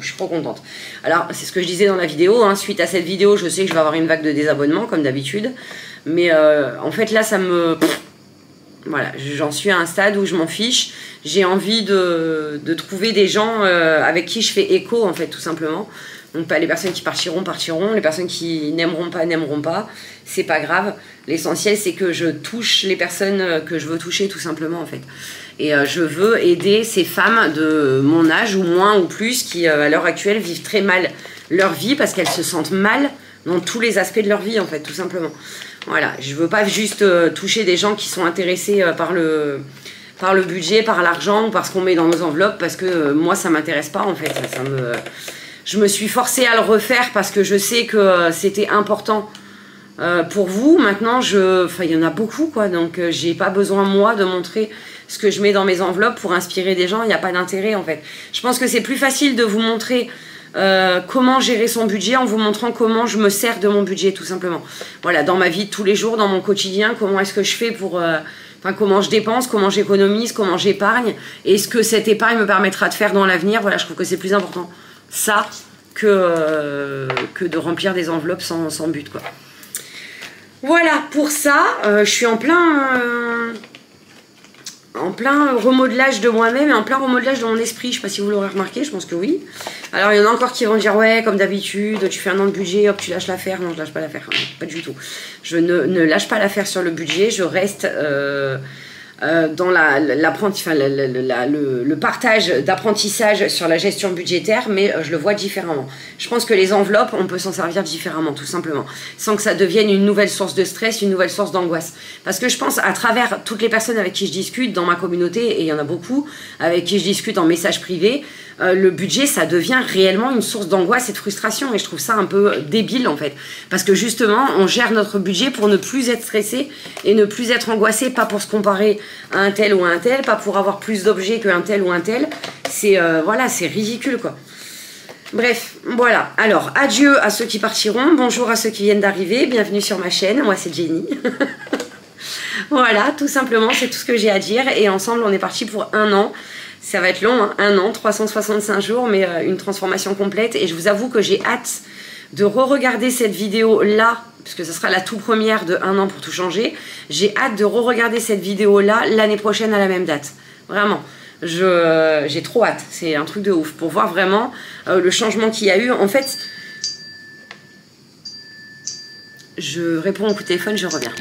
suis trop contente. Alors c'est ce que je disais dans la vidéo, hein, suite à cette vidéo, je sais que je vais avoir une vague de désabonnements comme d'habitude. Mais en fait là, voilà, j'en suis à un stade où je m'en fiche. J'ai envie de trouver des gens avec qui je fais écho, en fait, tout simplement. Donc, pas les personnes qui partiront, les personnes qui n'aimeront pas. C'est pas grave. L'essentiel, c'est que je touche les personnes que je veux toucher, tout simplement, en fait. Et je veux aider ces femmes de mon âge, ou moins, ou plus, qui, à l'heure actuelle, vivent très mal leur vie parce qu'elles se sentent mal dans tous les aspects de leur vie, en fait, tout simplement. Voilà, je veux pas juste toucher des gens qui sont intéressés par le budget, par l'argent ou par ce qu'on met dans nos enveloppes, parce que moi ça m'intéresse pas en fait. Je me suis forcée à le refaire parce que je sais que c'était important pour vous. Maintenant, il y en a beaucoup quoi, donc j'ai pas besoin moi de montrer ce que je mets dans mes enveloppes pour inspirer des gens. Il n'y a pas d'intérêt en fait. Je pense que c'est plus facile de vous montrer comment gérer son budget en vous montrant comment je me sers de mon budget, tout simplement. Voilà, dans ma vie de tous les jours, dans mon quotidien, comment est-ce que je fais pour... comment je dépense, comment j'économise, comment j'épargne, et ce que cette épargne me permettra de faire dans l'avenir. Voilà, je trouve que c'est plus important ça que de remplir des enveloppes sans but, quoi. Voilà, pour ça, je suis en plein remodelage de moi-même et en plein remodelage de mon esprit. Je sais pas si vous l'aurez remarqué, je pense que oui. Alors il y en a encore qui vont dire ouais, comme d'habitude, tu fais un an de budget, hop, tu lâches l'affaire. Non, je lâche pas l'affaire, pas du tout. Je ne lâche pas l'affaire sur le budget, je reste dans le partage d'apprentissage sur la gestion budgétaire, mais je le vois différemment. Je pense que les enveloppes, on peut s'en servir différemment, tout simplement, sans que ça devienne une nouvelle source de stress, une nouvelle source d'angoisse. Parce que je pense, à travers toutes les personnes avec qui je discute dans ma communauté, et il y en a beaucoup, avec qui je discute en message privé, le budget, ça devient réellement une source d'angoisse et de frustration, et je trouve ça un peu débile en fait, parce que justement on gère notre budget pour ne plus être stressé et ne plus être angoissé, pas pour se comparer à un tel ou à un tel, pas pour avoir plus d'objets qu'un tel ou un tel, c'est voilà, c'est ridicule quoi. Bref, voilà, alors adieu à ceux qui partiront, bonjour à ceux qui viennent d'arriver, bienvenue sur ma chaîne, moi c'est Jenny. Voilà, tout simplement, c'est tout ce que j'ai à dire, et ensemble on est parti pour 1 an. Ça va être long, hein, 1 an, 365 jours, mais une transformation complète. Et je vous avoue que j'ai hâte de re-regarder cette vidéo-là, puisque ce sera la toute première de 1 an pour tout changer. J'ai hâte de re-regarder cette vidéo-là l'année prochaine à la même date. Vraiment, j'ai trop hâte. C'est un truc de ouf, pour voir vraiment le changement qu'il y a eu. En fait, je réponds au coup de téléphone, je reviens.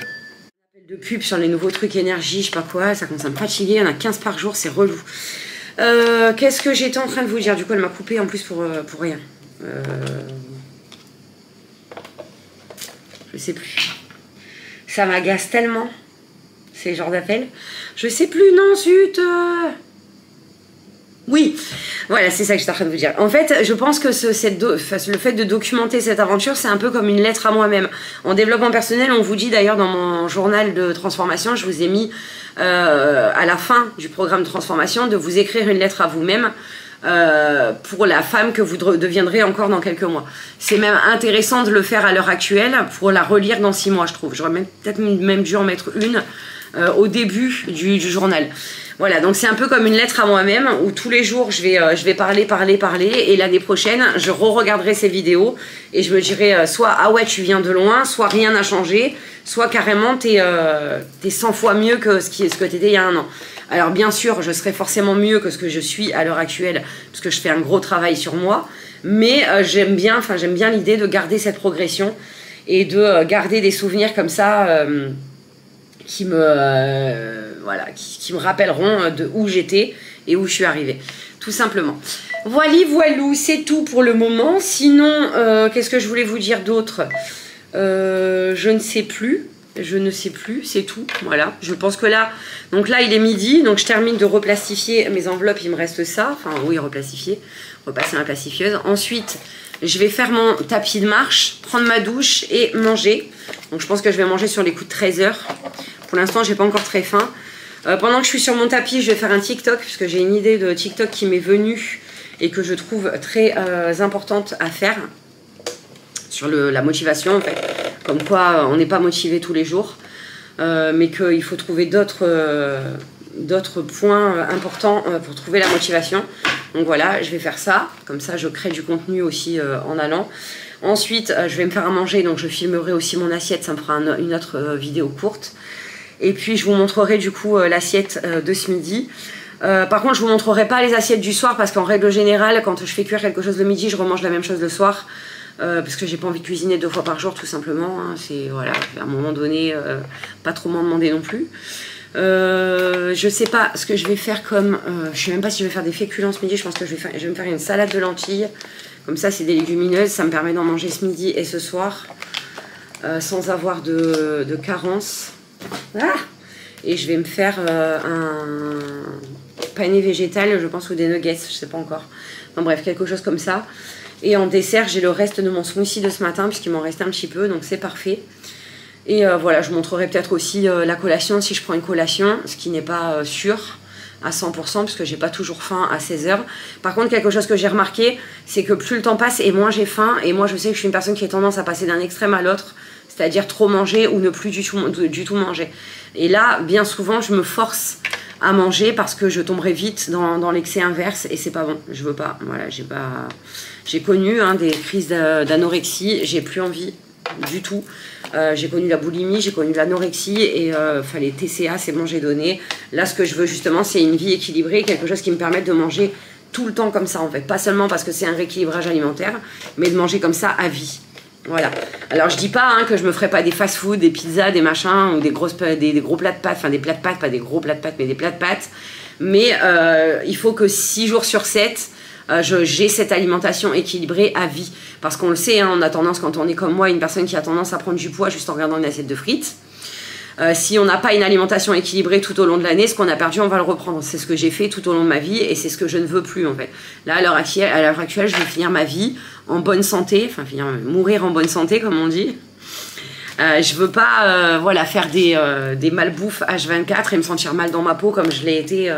De pub sur les nouveaux trucs énergie, je sais pas quoi, ça commence à me fatiguer. Il y en a 15 par jour, c'est relou. Qu'est-ce que j'étais en train de vous dire? Du coup, elle m'a coupé en plus pour rien. Je sais plus. Ça m'agace tellement, ces genres d'appels. Je sais plus, non, zut. Oui, voilà, c'est ça que j'étais en train de vous dire. En fait, je pense que le fait de documenter cette aventure, c'est un peu comme une lettre à moi-même. En développement personnel, on vous dit d'ailleurs dans mon journal de transformation, je vous ai mis à la fin du programme de transformation de vous écrire une lettre à vous-même pour la femme que vous deviendrez encore dans quelques mois. C'est même intéressant de le faire à l'heure actuelle pour la relire dans 6 mois, je trouve. J'aurais peut-être même dû en mettre une au début du journal. Voilà, donc c'est un peu comme une lettre à moi-même où tous les jours je vais parler et l'année prochaine je re-regarderai ces vidéos et je me dirai soit ah ouais tu viens de loin, soit rien n'a changé, soit carrément t'es 100 fois mieux que ce que t'étais il y a 1 an. Alors bien sûr je serai forcément mieux que ce que je suis à l'heure actuelle parce que je fais un gros travail sur moi, mais j'aime bien l'idée de garder cette progression et de garder des souvenirs comme ça qui me rappelleront de où j'étais et où je suis arrivée, tout simplement. Voilou, c'est tout pour le moment. Sinon, qu'est-ce que je voulais vous dire d'autre? Je ne sais plus, c'est tout. Voilà, je pense que là, donc là il est midi, donc je termine de replastifier mes enveloppes, il me reste ça, enfin oui, replastifier, repasser ma plastifieuse. Ensuite, je vais faire mon tapis de marche, prendre ma douche et manger. Donc je pense que je vais manger sur les coups de 13 h. Pour l'instant, j'ai pas encore très faim. Pendant que je suis sur mon tapis, je vais faire un TikTok, puisque j'ai une idée de TikTok qui m'est venue et que je trouve très importante à faire sur la motivation, en fait. Comme quoi, on n'est pas motivé tous les jours, mais qu'il faut trouver d'autres points importants pour trouver la motivation. Donc voilà, je vais faire ça. Comme ça, je crée du contenu aussi en allant. Ensuite, je vais me faire à manger, donc je filmerai aussi mon assiette. Ça me fera une autre vidéo courte. Et puis je vous montrerai du coup l'assiette de ce midi. Par contre je vous montrerai pas les assiettes du soir parce qu'en règle générale quand je fais cuire quelque chose le midi je remange la même chose le soir parce que j'ai pas envie de cuisiner 2 fois par jour tout simplement, hein. C'est voilà, à un moment donné pas trop m'en demander non plus. Je sais pas ce que je vais faire comme je sais même pas si je vais faire des féculents ce midi. Je pense que je vais me faire une salade de lentilles, comme ça c'est des légumineuses, ça me permet d'en manger ce midi et ce soir sans avoir de carence. Ah, et je vais me faire un panier végétal, je pense, ou des nuggets, je sais pas encore. Enfin bref, quelque chose comme ça. Et en dessert, j'ai le reste de mon smoothie de ce matin, puisqu'il m'en reste un petit peu, donc c'est parfait. Et voilà, je vous montrerai peut-être aussi la collation, si je prends une collation, ce qui n'est pas sûr à 100%, parce que j'ai pas toujours faim à 16 h. Par contre, quelque chose que j'ai remarqué, c'est que plus le temps passe et moins j'ai faim. Et moi, je sais que je suis une personne qui a tendance à passer d'un extrême à l'autre, c'est-à-dire trop manger ou ne plus du tout manger. Et là, bien souvent, je me force à manger parce que je tomberai vite dans l'excès inverse et c'est pas bon. Je veux pas. Voilà, j'ai connu des crises d'anorexie, j'ai plus envie du tout. J'ai connu la boulimie, j'ai connu l'anorexie et fallait TCA, c'est bon, j'ai donné. Là, ce que je veux justement, c'est une vie équilibrée, quelque chose qui me permette de manger tout le temps comme ça en fait. Pas seulement parce que c'est un rééquilibrage alimentaire, mais de manger comme ça à vie. Voilà. Alors je dis pas hein, que je me ferai pas des fast-food, des pizzas, des machins ou des gros plats de pâtes, enfin des plats de pâtes, pas des gros plats de pâtes, mais des plats de pâtes. Mais il faut que 6 jours sur 7, j'ai cette alimentation équilibrée à vie. Parce qu'on le sait, hein, on a tendance, quand on est comme moi, une personne qui a tendance à prendre du poids juste en regardant une assiette de frites. Si on n'a pas une alimentation équilibrée tout au long de l'année, ce qu'on a perdu, on va le reprendre. C'est ce que j'ai fait tout au long de ma vie et c'est ce que je ne veux plus en fait. Là, à l'heure actuelle, je vais finir ma vie en bonne santé, enfin mourir en bonne santé comme on dit. Je veux pas voilà, faire des malbouffes H24 et me sentir mal dans ma peau comme je l'ai été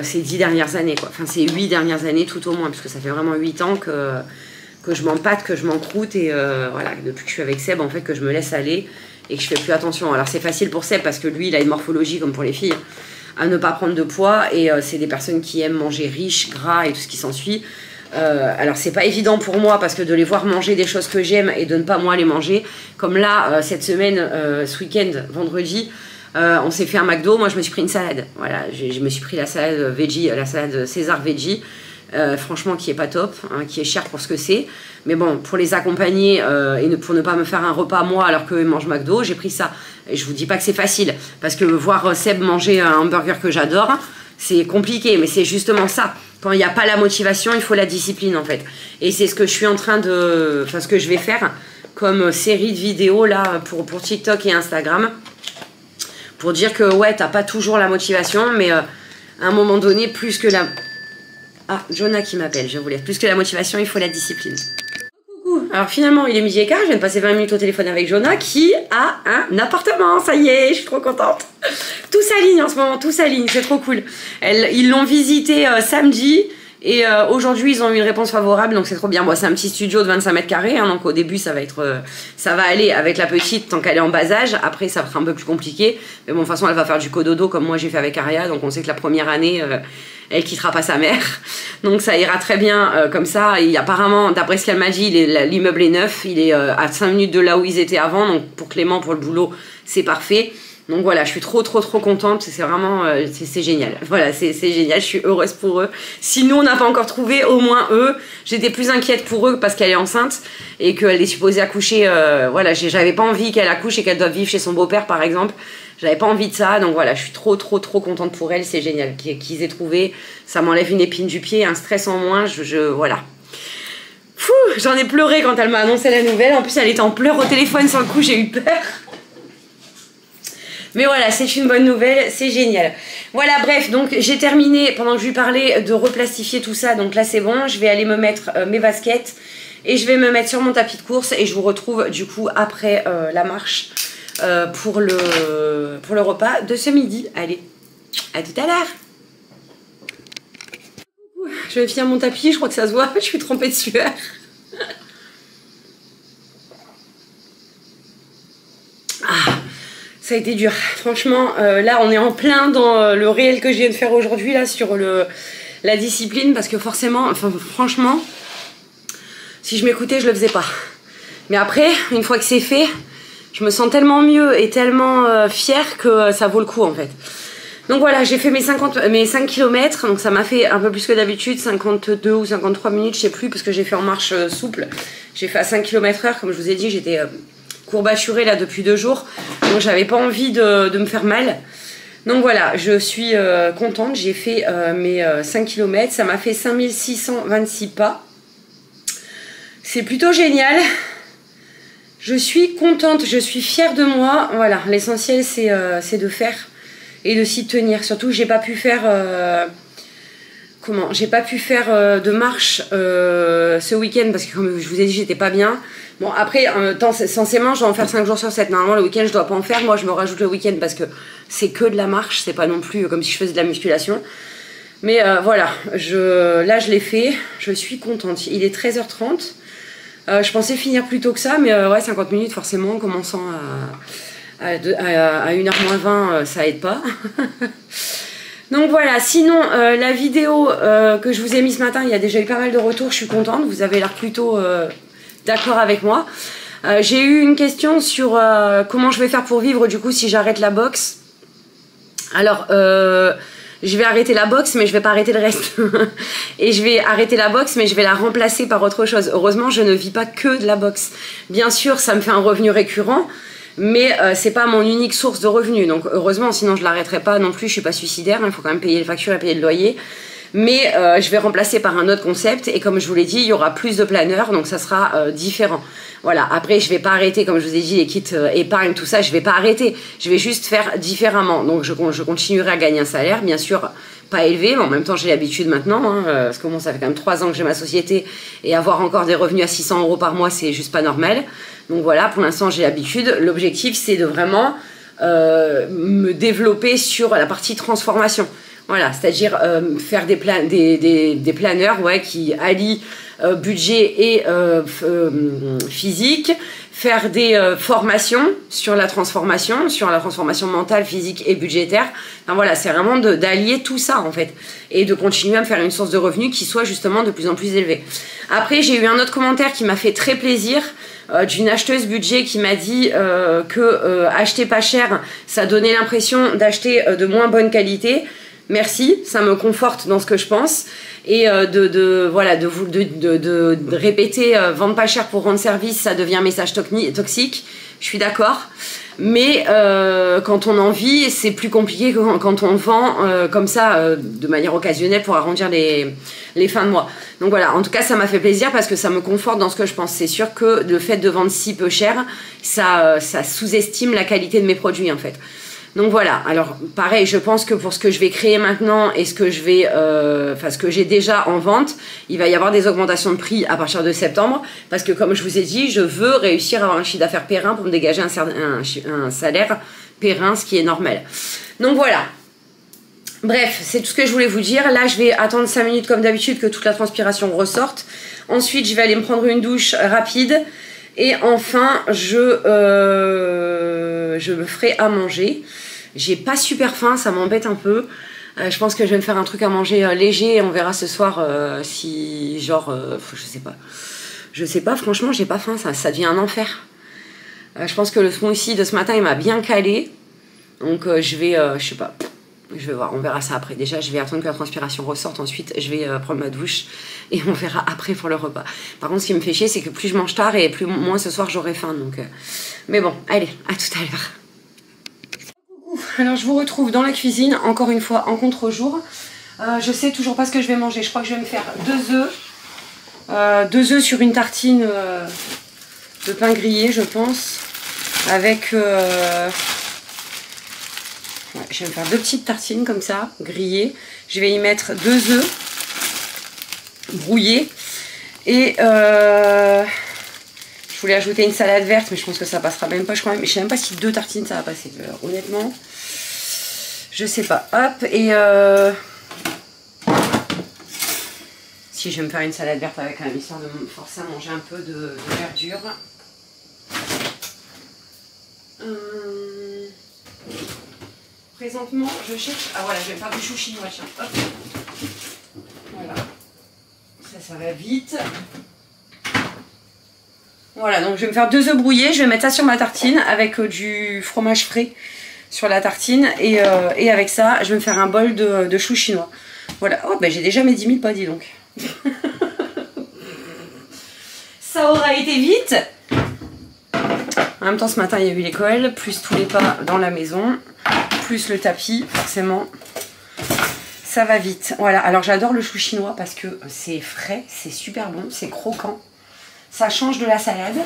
ces 10 dernières années. Quoi. Enfin, ces 8 dernières années tout au moins, parce que ça fait vraiment 8 ans que je m'empâte, que je m'encroute et voilà, depuis que je suis avec Seb, en fait, que je me laisse aller et que je fais plus attention. Alors c'est facile pour Seb parce que lui, il a une morphologie comme pour les filles, à ne pas prendre de poids et c'est des personnes qui aiment manger riche, gras et tout ce qui s'ensuit. Alors c'est pas évident pour moi parce que de les voir manger des choses que j'aime et de ne pas moi les manger, comme là cette semaine, ce week-end, vendredi, on s'est fait un McDo, moi je me suis pris une salade, voilà, je me suis pris la salade veggie, la salade César veggie, franchement qui est pas top, hein, qui est cher pour ce que c'est, mais bon pour les accompagner et pour ne pas me faire un repas moi alors qu'eux mangent McDo, j'ai pris ça. Et je vous dis pas que c'est facile parce que voir Seb manger un hamburger que j'adore, c'est compliqué, mais c'est justement ça. Quand il n'y a pas la motivation, il faut la discipline en fait. Et c'est ce que je suis en train de... Enfin, ce que je vais faire comme série de vidéos là pour TikTok et Instagram. Pour dire que ouais, t'as pas toujours la motivation, mais à un moment donné, plus que la... Ah, Jonah qui m'appelle, je vous laisse. Plus que la motivation, il faut la discipline. Coucou. Alors finalement, il est 12h15, je viens de passer 20 minutes au téléphone avec Jonah qui a un appartement, ça y est, je suis trop contente. Tout s'aligne en ce moment, tout s'aligne, c'est trop cool. Ils l'ont visité samedi et aujourd'hui ils ont eu une réponse favorable, donc c'est trop bien. Moi, c'est un petit studio de 25 mètres carrés, hein, donc au début ça va aller avec la petite tant qu'elle est en bas âge. Après ça sera un peu plus compliqué, mais bon, de toute façon elle va faire du cododo comme moi j'ai fait avec Aria, donc on sait que la première année elle quittera pas sa mère, donc ça ira très bien comme ça. Et apparemment, d'après ce qu'elle m'a dit, l'immeuble est neuf, il est à 5 minutes de là où ils étaient avant, donc pour Clément, pour le boulot, c'est parfait. Donc voilà, je suis trop contente, c'est vraiment, c'est génial. Voilà, c'est génial, je suis heureuse pour eux. Si nous, on n'a pas encore trouvé, au moins eux, j'étais plus inquiète pour eux parce qu'elle est enceinte et qu'elle est supposée accoucher, voilà, j'avais pas envie qu'elle accouche et qu'elle doive vivre chez son beau-père par exemple. J'avais pas envie de ça, donc voilà, je suis trop contente pour elle, c'est génial qu'ils aient trouvé. Ça m'enlève une épine du pied, un stress en moins, voilà. Fou, j'en ai pleuré quand elle m'a annoncé la nouvelle, en plus elle était en pleurs au téléphone sur le coup, j'ai eu peur. Mais voilà, c'est une bonne nouvelle, c'est génial. Voilà, bref, donc j'ai terminé, pendant que je lui parlais, de replastifier tout ça. Donc là, c'est bon, je vais aller me mettre mes baskets et je vais me mettre sur mon tapis de course. Et je vous retrouve du coup après la marche pour le repas de ce midi. Allez, à tout à l'heure. Je vais finir mon tapis, je crois que ça se voit, je suis trempée de sueur. Ah, ça a été dur. Franchement, là, on est en plein dans le réel que je viens de faire aujourd'hui, là, sur la discipline, parce que forcément, enfin, franchement, si je m'écoutais, je le faisais pas. Mais après, une fois que c'est fait, je me sens tellement mieux et tellement fière que ça vaut le coup, en fait. Donc voilà, j'ai fait mes 5 km, donc ça m'a fait un peu plus que d'habitude, 52 ou 53 minutes, je sais plus, parce que j'ai fait en marche souple. J'ai fait à 5 km/h, comme je vous ai dit, j'étais courbaturée là depuis 2 jours, donc j'avais pas envie de me faire mal. Donc voilà, je suis contente, j'ai fait mes 5 km, ça m'a fait 5626 pas. C'est plutôt génial. Je suis contente, je suis fière de moi. Voilà, l'essentiel c'est de faire et de s'y tenir. Surtout j'ai pas pu faire j'ai pas pu faire de marche ce week-end parce que comme je vous ai dit, j'étais pas bien. Bon, après, censément, je dois en faire 5 jours sur 7. Normalement, le week-end, je dois pas en faire. Moi, je me rajoute le week-end parce que c'est que de la marche. C'est pas non plus comme si je faisais de la musculation. Mais voilà, là, je l'ai fait. Je suis contente. Il est 13h30. Je pensais finir plus tôt que ça, mais ouais, 50 minutes, forcément, en commençant à 1h moins 20, ça aide pas. Donc voilà, sinon, la vidéo que je vous ai mise ce matin, il y a déjà eu pas mal de retours. Je suis contente. Vous avez l'air plutôt... d'accord avec moi. J'ai eu une question sur comment je vais faire pour vivre du coup si j'arrête la boxe. Alors je vais arrêter la boxe, mais je vais pas arrêter le reste. Et je vais arrêter la boxe, mais je vais la remplacer par autre chose. Heureusement, je ne vis pas que de la boxe. Bien sûr, ça me fait un revenu récurrent, mais c'est pas mon unique source de revenus. Donc heureusement, sinon je l'arrêterai pas non plus. Je suis pas suicidaire, il faut quand même payer les factures et payer le loyer. Mais je vais remplacer par un autre concept et comme je vous l'ai dit, il y aura plus de planeurs, donc ça sera différent. Voilà, après je vais pas arrêter, comme je vous ai dit, les kits épargne, tout ça, je vais pas arrêter. Je vais juste faire différemment. Donc je continuerai à gagner un salaire, bien sûr, pas élevé, mais en même temps j'ai l'habitude maintenant, hein, parce que bon, ça fait quand même 3 ans que j'ai ma société et avoir encore des revenus à 600 € par mois, c'est juste pas normal. Donc voilà, pour l'instant j'ai l'habitude. L'objectif c'est de vraiment me développer sur la partie transformation. Voilà, c'est-à-dire faire des planeurs ouais, qui allient budget et physique, faire des formations sur la transformation mentale, physique et budgétaire. Enfin, voilà, c'est vraiment d'allier tout ça en fait et de continuer à me faire une source de revenus qui soit justement de plus en plus élevée. Après, j'ai eu un autre commentaire qui m'a fait très plaisir d'une acheteuse budget qui m'a dit que acheter pas cher, ça donnait l'impression d'acheter de moins bonne qualité. Merci, ça me conforte dans ce que je pense et de répéter vendre pas cher pour rendre service, ça devient un message toxique. Je suis d'accord, mais quand on en vit, c'est plus compliqué que quand on vend comme ça de manière occasionnelle pour arrondir les fins de mois. Donc voilà, en tout cas ça m'a fait plaisir parce que ça me conforte dans ce que je pense. C'est sûr que le fait de vendre si peu cher, ça sous-estime la qualité de mes produits en fait. Donc voilà, alors pareil, je pense que pour ce que je vais créer maintenant et ce que je vais, ce que j'ai déjà en vente, il va y avoir des augmentations de prix à partir de septembre parce que comme je vous ai dit, je veux réussir à avoir un chiffre d'affaires périn pour me dégager un salaire périn, ce qui est normal. Donc voilà. Bref, c'est tout ce que je voulais vous dire. Là, je vais attendre 5 minutes comme d'habitude que toute la transpiration ressorte. Ensuite, je vais aller me prendre une douche rapide. Et enfin, je me ferai à manger. J'ai pas super faim, ça m'embête un peu. Je pense que je vais me faire un truc à manger léger et on verra ce soir si genre je sais pas, franchement j'ai pas faim, ça devient un enfer. Je pense que le smoothie de ce matin il m'a bien calé, donc je vais je sais pas, je vais voir, on verra ça après. Déjà je vais attendre que la transpiration ressorte, ensuite je vais prendre ma douche et on verra après pour le repas. Par contre ce qui me fait chier c'est que plus je mange tard et moins ce soir j'aurai faim, donc mais bon, allez, à tout à l'heure. Alors je vous retrouve dans la cuisine, encore une fois en contre-jour. Je sais toujours pas ce que je vais manger. Je crois que je vais me faire 2 œufs. 2 œufs sur une tartine de pain grillé, je pense. Avec... ouais, je vais me faire 2 petites tartines comme ça, grillées. Je vais y mettre 2 œufs brouillés. Et... je voulais ajouter une salade verte, mais je pense que ça passera même pas. Je sais même pas si 2 tartines ça va passer. Honnêtement, je sais pas. Hop, et si je vais me faire une salade verte avec un histoire de me forcer à manger un peu de verdure. Présentement, je cherche. Ah voilà, je vais me faire du chou chinois. Tiens, hop. Voilà. Ça va vite. Voilà, donc je vais me faire 2 œufs brouillés, je vais mettre ça sur ma tartine avec du fromage frais sur la tartine et avec ça, je vais me faire un bol de chou chinois. Voilà, oh ben j'ai déjà mes 10 000 pas, dis donc. Ça aura été vite. En même temps, ce matin, il y a eu l'école, plus tous les pas dans la maison, plus le tapis, forcément. Ça va vite. Voilà, alors j'adore le chou chinois parce que c'est frais, c'est super bon, c'est croquant. Ça change de la salade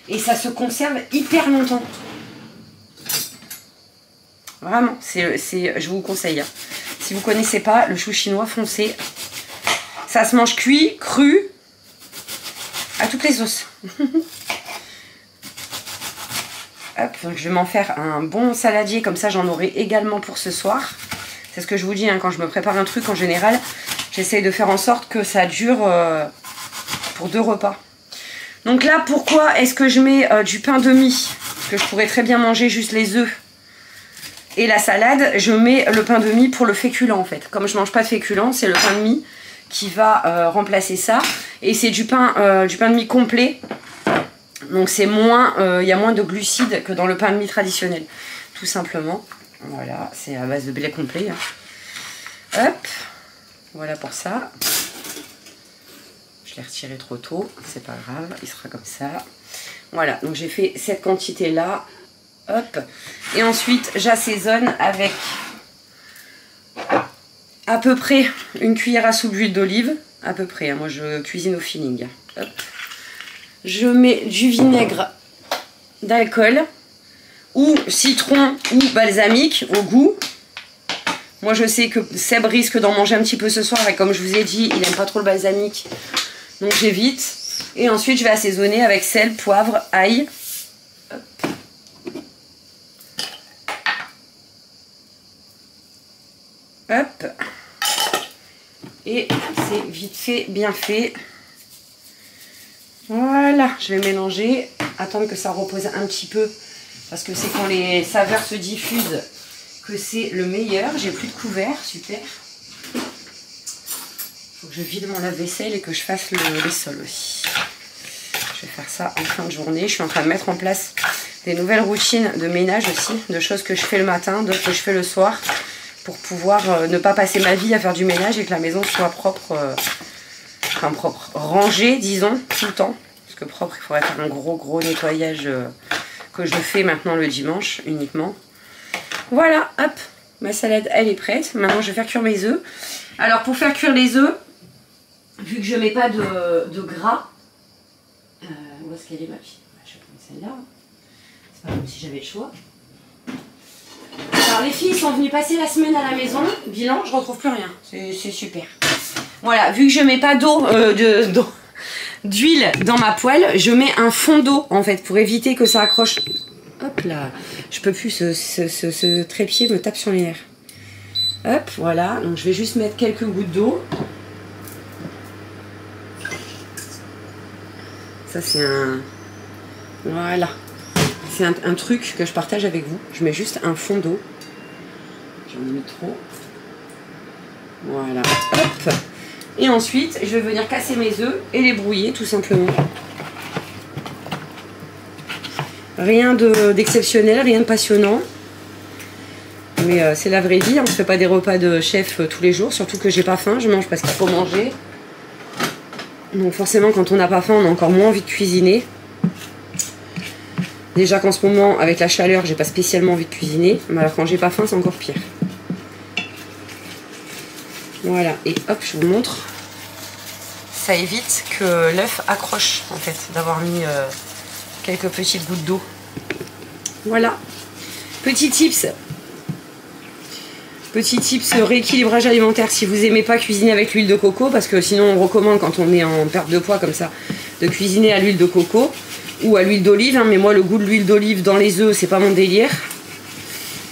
et ça se conserve hyper longtemps. Vraiment, je vous conseille. Si vous ne connaissez pas le chou chinois, foncez. Ça se mange cuit, cru, à toutes les sauces. Hop, donc je vais m'en faire un bon saladier, comme ça j'en aurai également pour ce soir. C'est ce que je vous dis, hein, quand je me prépare un truc en général, j'essaye de faire en sorte que ça dure... pour 2 repas. Donc là, pourquoi est-ce que je mets du pain de mie? Parce que je pourrais très bien manger juste les œufs et la salade. Je mets le pain de mie pour le féculent en fait. Comme je mange pas de féculent, c'est le pain de mie qui va remplacer ça. Et c'est du pain de mie complet. Donc c'est moins, il y a moins de glucides que dans le pain de mie traditionnel. Tout simplement. Voilà, c'est à base de blé complet. Hein. Hop, voilà pour ça. Je l'ai retiré trop tôt, c'est pas grave, il sera comme ça. Voilà, donc j'ai fait cette quantité-là. Hop. Et ensuite, j'assaisonne avec à peu près une cuillère à soupe d'huile d'olive. À peu près, hein, moi je cuisine au feeling. Hop. Je mets du vinaigre d'alcool ou citron ou balsamique au goût. Moi je sais que Seb risque d'en manger un petit peu ce soir et comme je vous ai dit, il n'aime pas trop le balsamique. Donc j'évite. Et ensuite je vais assaisonner avec sel, poivre, ail. Hop. Hop. Et c'est vite fait, bien fait. Voilà, je vais mélanger, attendre que ça repose un petit peu. Parce que c'est quand les saveurs se diffusent que c'est le meilleur. J'ai plus de couvert, super. Faut que je vide mon lave-vaisselle et que je fasse les sols aussi. Je vais faire ça en fin de journée. Je suis en train de mettre en place des nouvelles routines de ménage aussi, de choses que je fais le matin, d'autres que je fais le soir, pour pouvoir ne pas passer ma vie à faire du ménage et que la maison soit propre, enfin propre, rangée disons, tout le temps. Parce que propre, il faudrait faire un gros nettoyage que je fais maintenant le dimanche uniquement. Voilà, hop, ma salade elle est prête. Maintenant je vais faire cuire mes œufs. Alors pour faire cuire les œufs, vu que je mets pas de gras, où est-ce qu'elle est ma fille? Je vais prendre celle-là. C'est pas comme si j'avais le choix. Alors les filles sont venues passer la semaine à la maison. Bilan, je retrouve plus rien. C'est super. Voilà, vu que je mets pas d'huile dans ma poêle, je mets un fond d'eau en fait pour éviter que ça accroche. Hop là, je peux plus, ce trépied me tape sur les nerfs. Hop, voilà, donc je vais juste mettre quelques gouttes d'eau. Ça c'est un... Voilà. C'est un truc que je partage avec vous. Je mets juste un fond d'eau. J'en ai mis trop. Voilà. Hop. Et ensuite, je vais venir casser mes œufs et les brouiller tout simplement. Rien d'exceptionnel, rien de passionnant. Mais c'est la vraie vie. On ne se fait pas des repas de chef tous les jours. Surtout que j'ai pas faim. Je mange parce qu'il faut manger. Donc forcément, quand on n'a pas faim, on a encore moins envie de cuisiner. Déjà qu'en ce moment, avec la chaleur, j'ai pas spécialement envie de cuisiner. Mais alors quand j'ai pas faim, c'est encore pire. Voilà, et hop, je vous montre. Ça évite que l'œuf accroche, en fait, d'avoir mis quelques petites gouttes d'eau. Voilà. Petit tips. Petit tips rééquilibrage alimentaire. Si vous aimez pas cuisiner avec l'huile de coco, parce que sinon on recommande quand on est en perte de poids comme ça, de cuisiner à l'huile de coco. Ou à l'huile d'olive, hein, mais moi le goût de l'huile d'olive dans les œufs, c'est pas mon délire.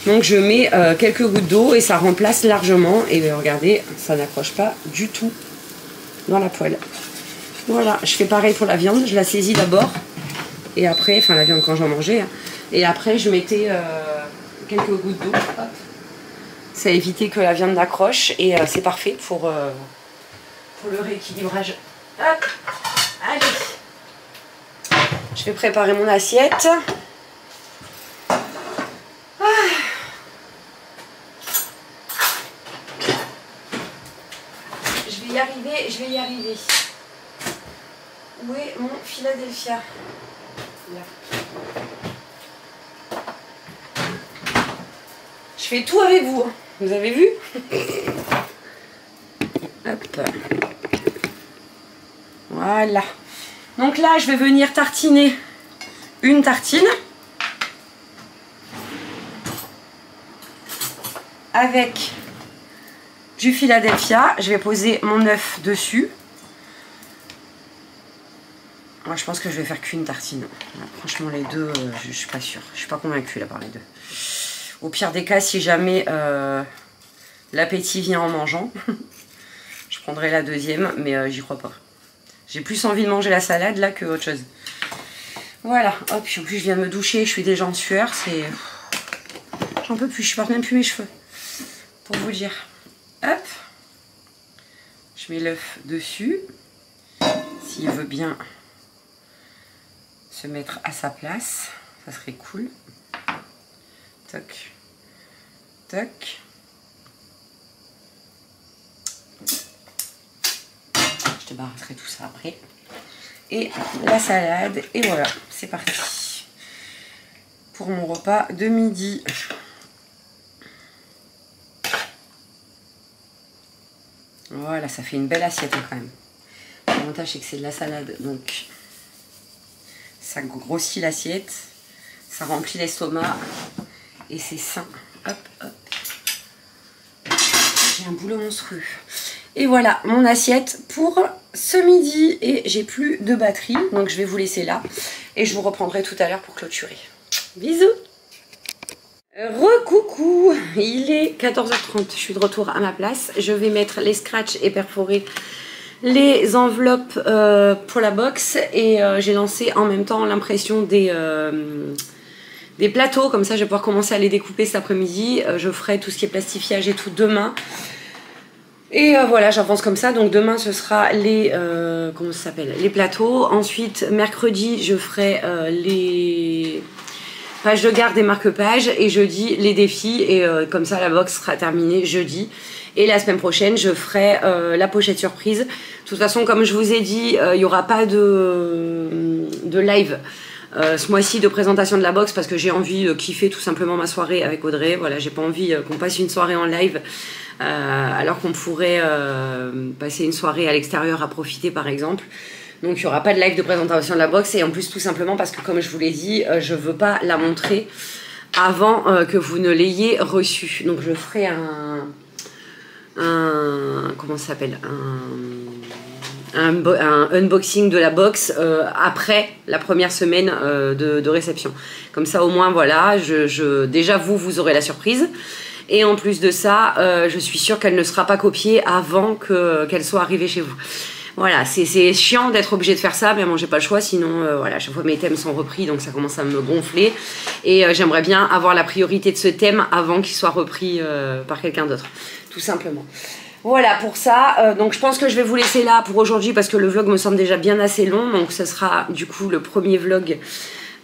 Donc je mets quelques gouttes d'eau et ça remplace largement. Et regardez, ça n'accroche pas du tout dans la poêle. Voilà, je fais pareil pour la viande, je la saisis d'abord. Et après, enfin la viande quand j'en mangeais. Hein, et après je mettais quelques gouttes d'eau. Ça a évité que la viande n'accroche et c'est parfait pour le rééquilibrage. Hop, allez. Je vais préparer mon assiette. Ah. Je vais y arriver, je vais y arriver. Où est mon Philadelphia? Là. Je fais tout avec vous, hein. Vous avez vu? Hop. Voilà. Donc là, je vais venir tartiner une tartine avec du Philadelphia. Je vais poser mon œuf dessus. Moi, je pense que je vais faire qu'une tartine. Franchement, les deux, je suis pas sûre. Je suis pas convaincue là par les deux. Au pire des cas, si jamais l'appétit vient en mangeant, je prendrai la deuxième, mais j'y crois pas. J'ai plus envie de manger la salade là que autre chose. Voilà, hop, puis en plus je viens de me doucher, je suis déjà en sueur, c'est... J'en peux plus, je porte même plus mes cheveux. Pour vous dire. Hop. Je mets l'œuf dessus. S'il veut bien se mettre à sa place, ça serait cool. Toc. Toc. débarrasserai tout ça après. Et la salade, et voilà, c'est parti pour mon repas de midi. Voilà, ça fait une belle assiette quand même. L'avantage c'est que c'est de la salade, donc ça grossit l'assiette, ça remplit l'estomac et c'est sain. Hop, hop. J'ai un boulot monstrueux. Et voilà mon assiette pour ce midi. Et j'ai plus de batterie, donc je vais vous laisser là. Et je vous reprendrai tout à l'heure pour clôturer. Bisous. Recoucou, il est 14h30, je suis de retour à ma place. Je vais mettre les scratchs et perforer les enveloppes pour la box. Et j'ai lancé en même temps l'impression des plateaux. Comme ça je vais pouvoir commencer à les découper cet après-midi. Je ferai tout ce qui est plastifiage et tout demain. Et voilà, j'avance comme ça. Donc demain ce sera les comment ça s'appelle, les plateaux. Ensuite mercredi je ferai les pages de garde et marque-pages, et jeudi les défis, et comme ça la box sera terminée jeudi. Et la semaine prochaine je ferai la pochette surprise. De toute façon, comme je vous ai dit, il n'y aura pas de live ce mois-ci de présentation de la box, parce que j'ai envie de kiffer tout simplement ma soirée avec Audrey. Voilà, j'ai pas envie qu'on passe une soirée en live alors qu'on pourrait passer une soirée à l'extérieur à profiter par exemple. Donc il n'y aura pas de live de présentation de la box, et en plus tout simplement parce que, comme je vous l'ai dit, je veux pas la montrer avant que vous ne l'ayez reçue. Donc je ferai un comment ça s'appelle, un unboxing de la box après la première semaine de réception. Comme ça au moins voilà, déjà vous aurez la surprise. Et en plus de ça, je suis sûre qu'elle ne sera pas copiée avant qu'elle soit arrivée chez vous. Voilà, c'est chiant d'être obligé de faire ça, mais bon, j'ai pas le choix, sinon, voilà, chaque fois mes thèmes sont repris, donc ça commence à me gonfler. Et j'aimerais bien avoir la priorité de ce thème avant qu'il soit repris par quelqu'un d'autre, tout simplement. Voilà pour ça, donc je pense que je vais vous laisser là pour aujourd'hui, parce que le vlog me semble déjà bien assez long, donc ce sera du coup le premier vlog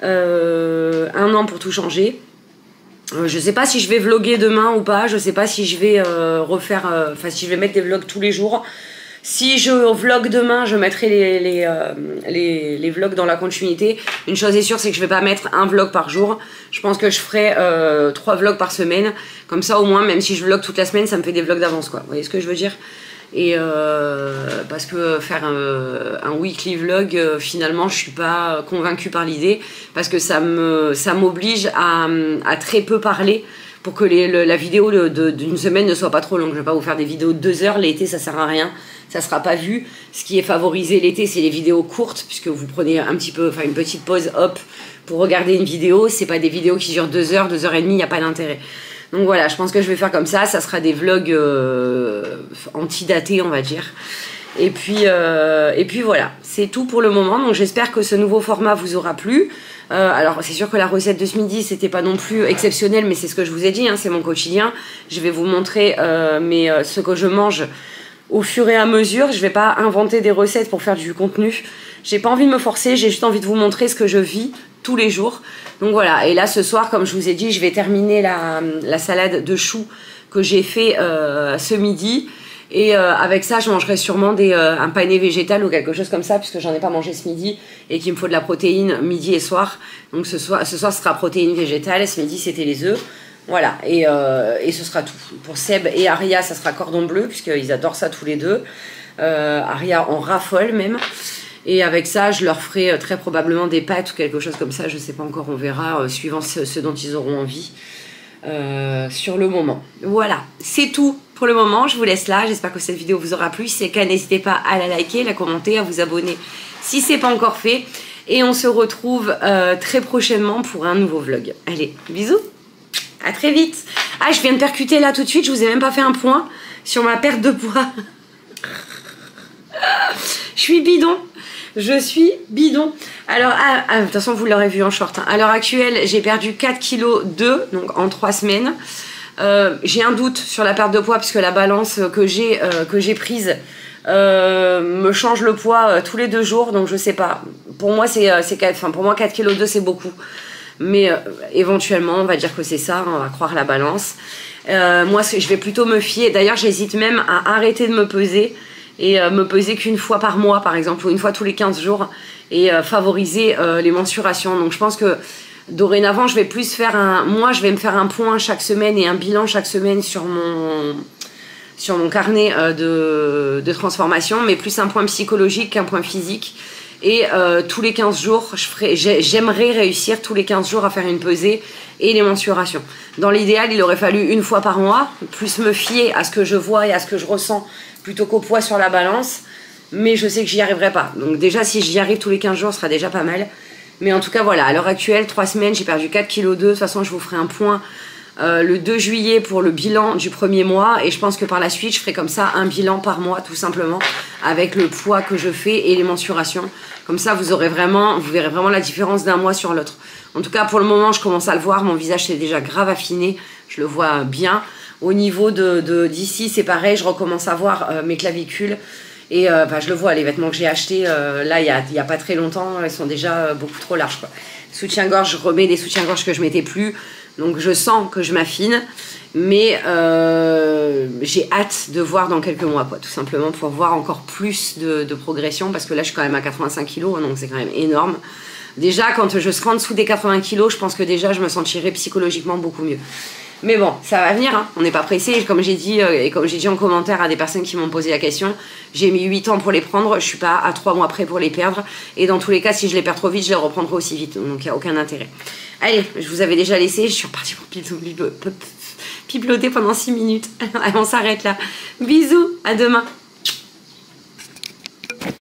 1 an pour tout changer. Je sais pas si je vais vlogger demain ou pas, je sais pas si je vais refaire, enfin si je vais mettre des vlogs tous les jours. Si je vlog demain, je mettrai les vlogs dans la continuité. Une chose est sûre, c'est que je vais pas mettre un vlog par jour. Je pense que je ferai 3 vlogs par semaine. Comme ça, au moins, même si je vlog toute la semaine, ça me fait des vlogs d'avance, quoi. Vous voyez ce que je veux dire? Et parce que faire un weekly vlog, finalement, je suis pas convaincue par l'idée. Parce que ça m'oblige à très peu parler, pour que la vidéo d'une semaine ne soit pas trop longue. Je vais pas vous faire des vidéos de 2 heures. L'été, ça sert à rien. Ça sera pas vu. Ce qui est favorisé l'été, c'est les vidéos courtes, puisque vous prenez un petit peu, enfin une petite pause, hop, pour regarder une vidéo. C'est pas des vidéos qui durent 2 heures, 2 heures et demie, il n'y a pas d'intérêt. Donc voilà, je pense que je vais faire comme ça. Ça sera des vlogs anti-datés, on va dire. Et puis voilà, c'est tout pour le moment. Donc j'espère que ce nouveau format vous aura plu. Alors c'est sûr que la recette de ce midi, c'était pas non plus exceptionnel, mais c'est ce que je vous ai dit, hein, c'est mon quotidien. Je vais vous montrer ce que je mange au fur et à mesure. Je vais pas inventer des recettes pour faire du contenu. J'ai pas envie de me forcer, j'ai juste envie de vous montrer ce que je vis tous les jours. Donc voilà, et là ce soir, comme je vous ai dit, je vais terminer la salade de choux que j'ai fait ce midi. Et avec ça, je mangerai sûrement un pané végétal ou quelque chose comme ça, puisque j'en ai pas mangé ce midi et qu'il me faut de la protéine midi et soir. Donc ce soir ce sera protéine végétale, ce midi c'était les œufs. Voilà, et ce sera tout. Pour Seb et Aria, ça sera cordon bleu, puisqu'ils adorent ça tous les deux. Aria en raffole même. Et avec ça, je leur ferai très probablement des pâtes ou quelque chose comme ça. Je sais pas encore, on verra, suivant ce dont ils auront envie sur le moment. Voilà, c'est tout pour le moment. Je vous laisse là. J'espère que cette vidéo vous aura plu. Si c'est le cas, n'hésitez pas à la liker, la commenter, à vous abonner si c'est pas encore fait. Et on se retrouve très prochainement pour un nouveau vlog. Allez, bisous! À très vite. Ah, je viens de percuter là tout de suite. Je vous ai même pas fait un point sur ma perte de poids. Je suis bidon. Je suis bidon. Alors, de toute façon, vous l'aurez vu en short. Hein. À l'heure actuelle, j'ai perdu 4,2 kg, donc en 3 semaines. J'ai un doute sur la perte de poids, puisque la balance que j'ai prise me change le poids tous les 2 jours. Donc, je sais pas. Pour moi, pour moi 4,2 kg, c'est beaucoup. Mais éventuellement, on va dire que c'est ça, on va croire la balance. Moi, je vais plutôt me fier. D'ailleurs, j'hésite même à arrêter de me peser et me peser qu'une fois par mois par exemple, ou une fois tous les 15 jours, et favoriser les mensurations. Donc je pense que dorénavant je vais plus faire je vais me faire un point chaque semaine et un bilan chaque semaine sur mon carnet de transformation, mais plus un point psychologique qu'un point physique. Et tous les 15 jours, j'aimerais réussir tous les 15 jours à faire une pesée et les mensurations. Dans l'idéal, il aurait fallu une fois par mois, plus me fier à ce que je vois et à ce que je ressens, plutôt qu'au poids sur la balance. Mais je sais que j'y arriverai pas. Donc déjà, si j'y arrive tous les 15 jours, ce sera déjà pas mal. Mais en tout cas, voilà, à l'heure actuelle, 3 semaines, j'ai perdu 4,2 kg. De toute façon, je vous ferai un point le 2 juillet pour le bilan du premier mois, et je pense que par la suite je ferai comme ça un bilan par mois tout simplement avec le poids que je fais et les mensurations. Comme ça vous verrez vraiment la différence d'un mois sur l'autre. En tout cas pour le moment je commence à le voir, mon visage s'est déjà grave affiné, je le vois bien. Au niveau d'ici c'est pareil, je recommence à voir mes clavicules. Et je le vois, les vêtements que j'ai achetés là il y a pas très longtemps, ils sont déjà beaucoup trop larges quoi. Soutien-gorge, je remets des soutiens-gorge que je mettais plus. Donc je sens que je m'affine, mais j'ai hâte de voir dans quelques mois, quoi, tout simplement pour voir encore plus de progression, parce que là je suis quand même à 85 kg, donc c'est quand même énorme. Déjà quand je serai en dessous des 80 kg, je pense que déjà je me sentirai psychologiquement beaucoup mieux. Mais bon, ça va venir, hein. On n'est pas pressé, comme j'ai dit, et comme j'ai dit en commentaire à des personnes qui m'ont posé la question, j'ai mis 8 ans pour les prendre, je suis pas à 3 mois près pour les perdre, et dans tous les cas, si je les perds trop vite, je les reprendrai aussi vite, donc il n'y a aucun intérêt. Allez, je vous avais déjà laissé, je suis repartie pour piploter pendant 6 minutes. On s'arrête là. Bisous, à demain.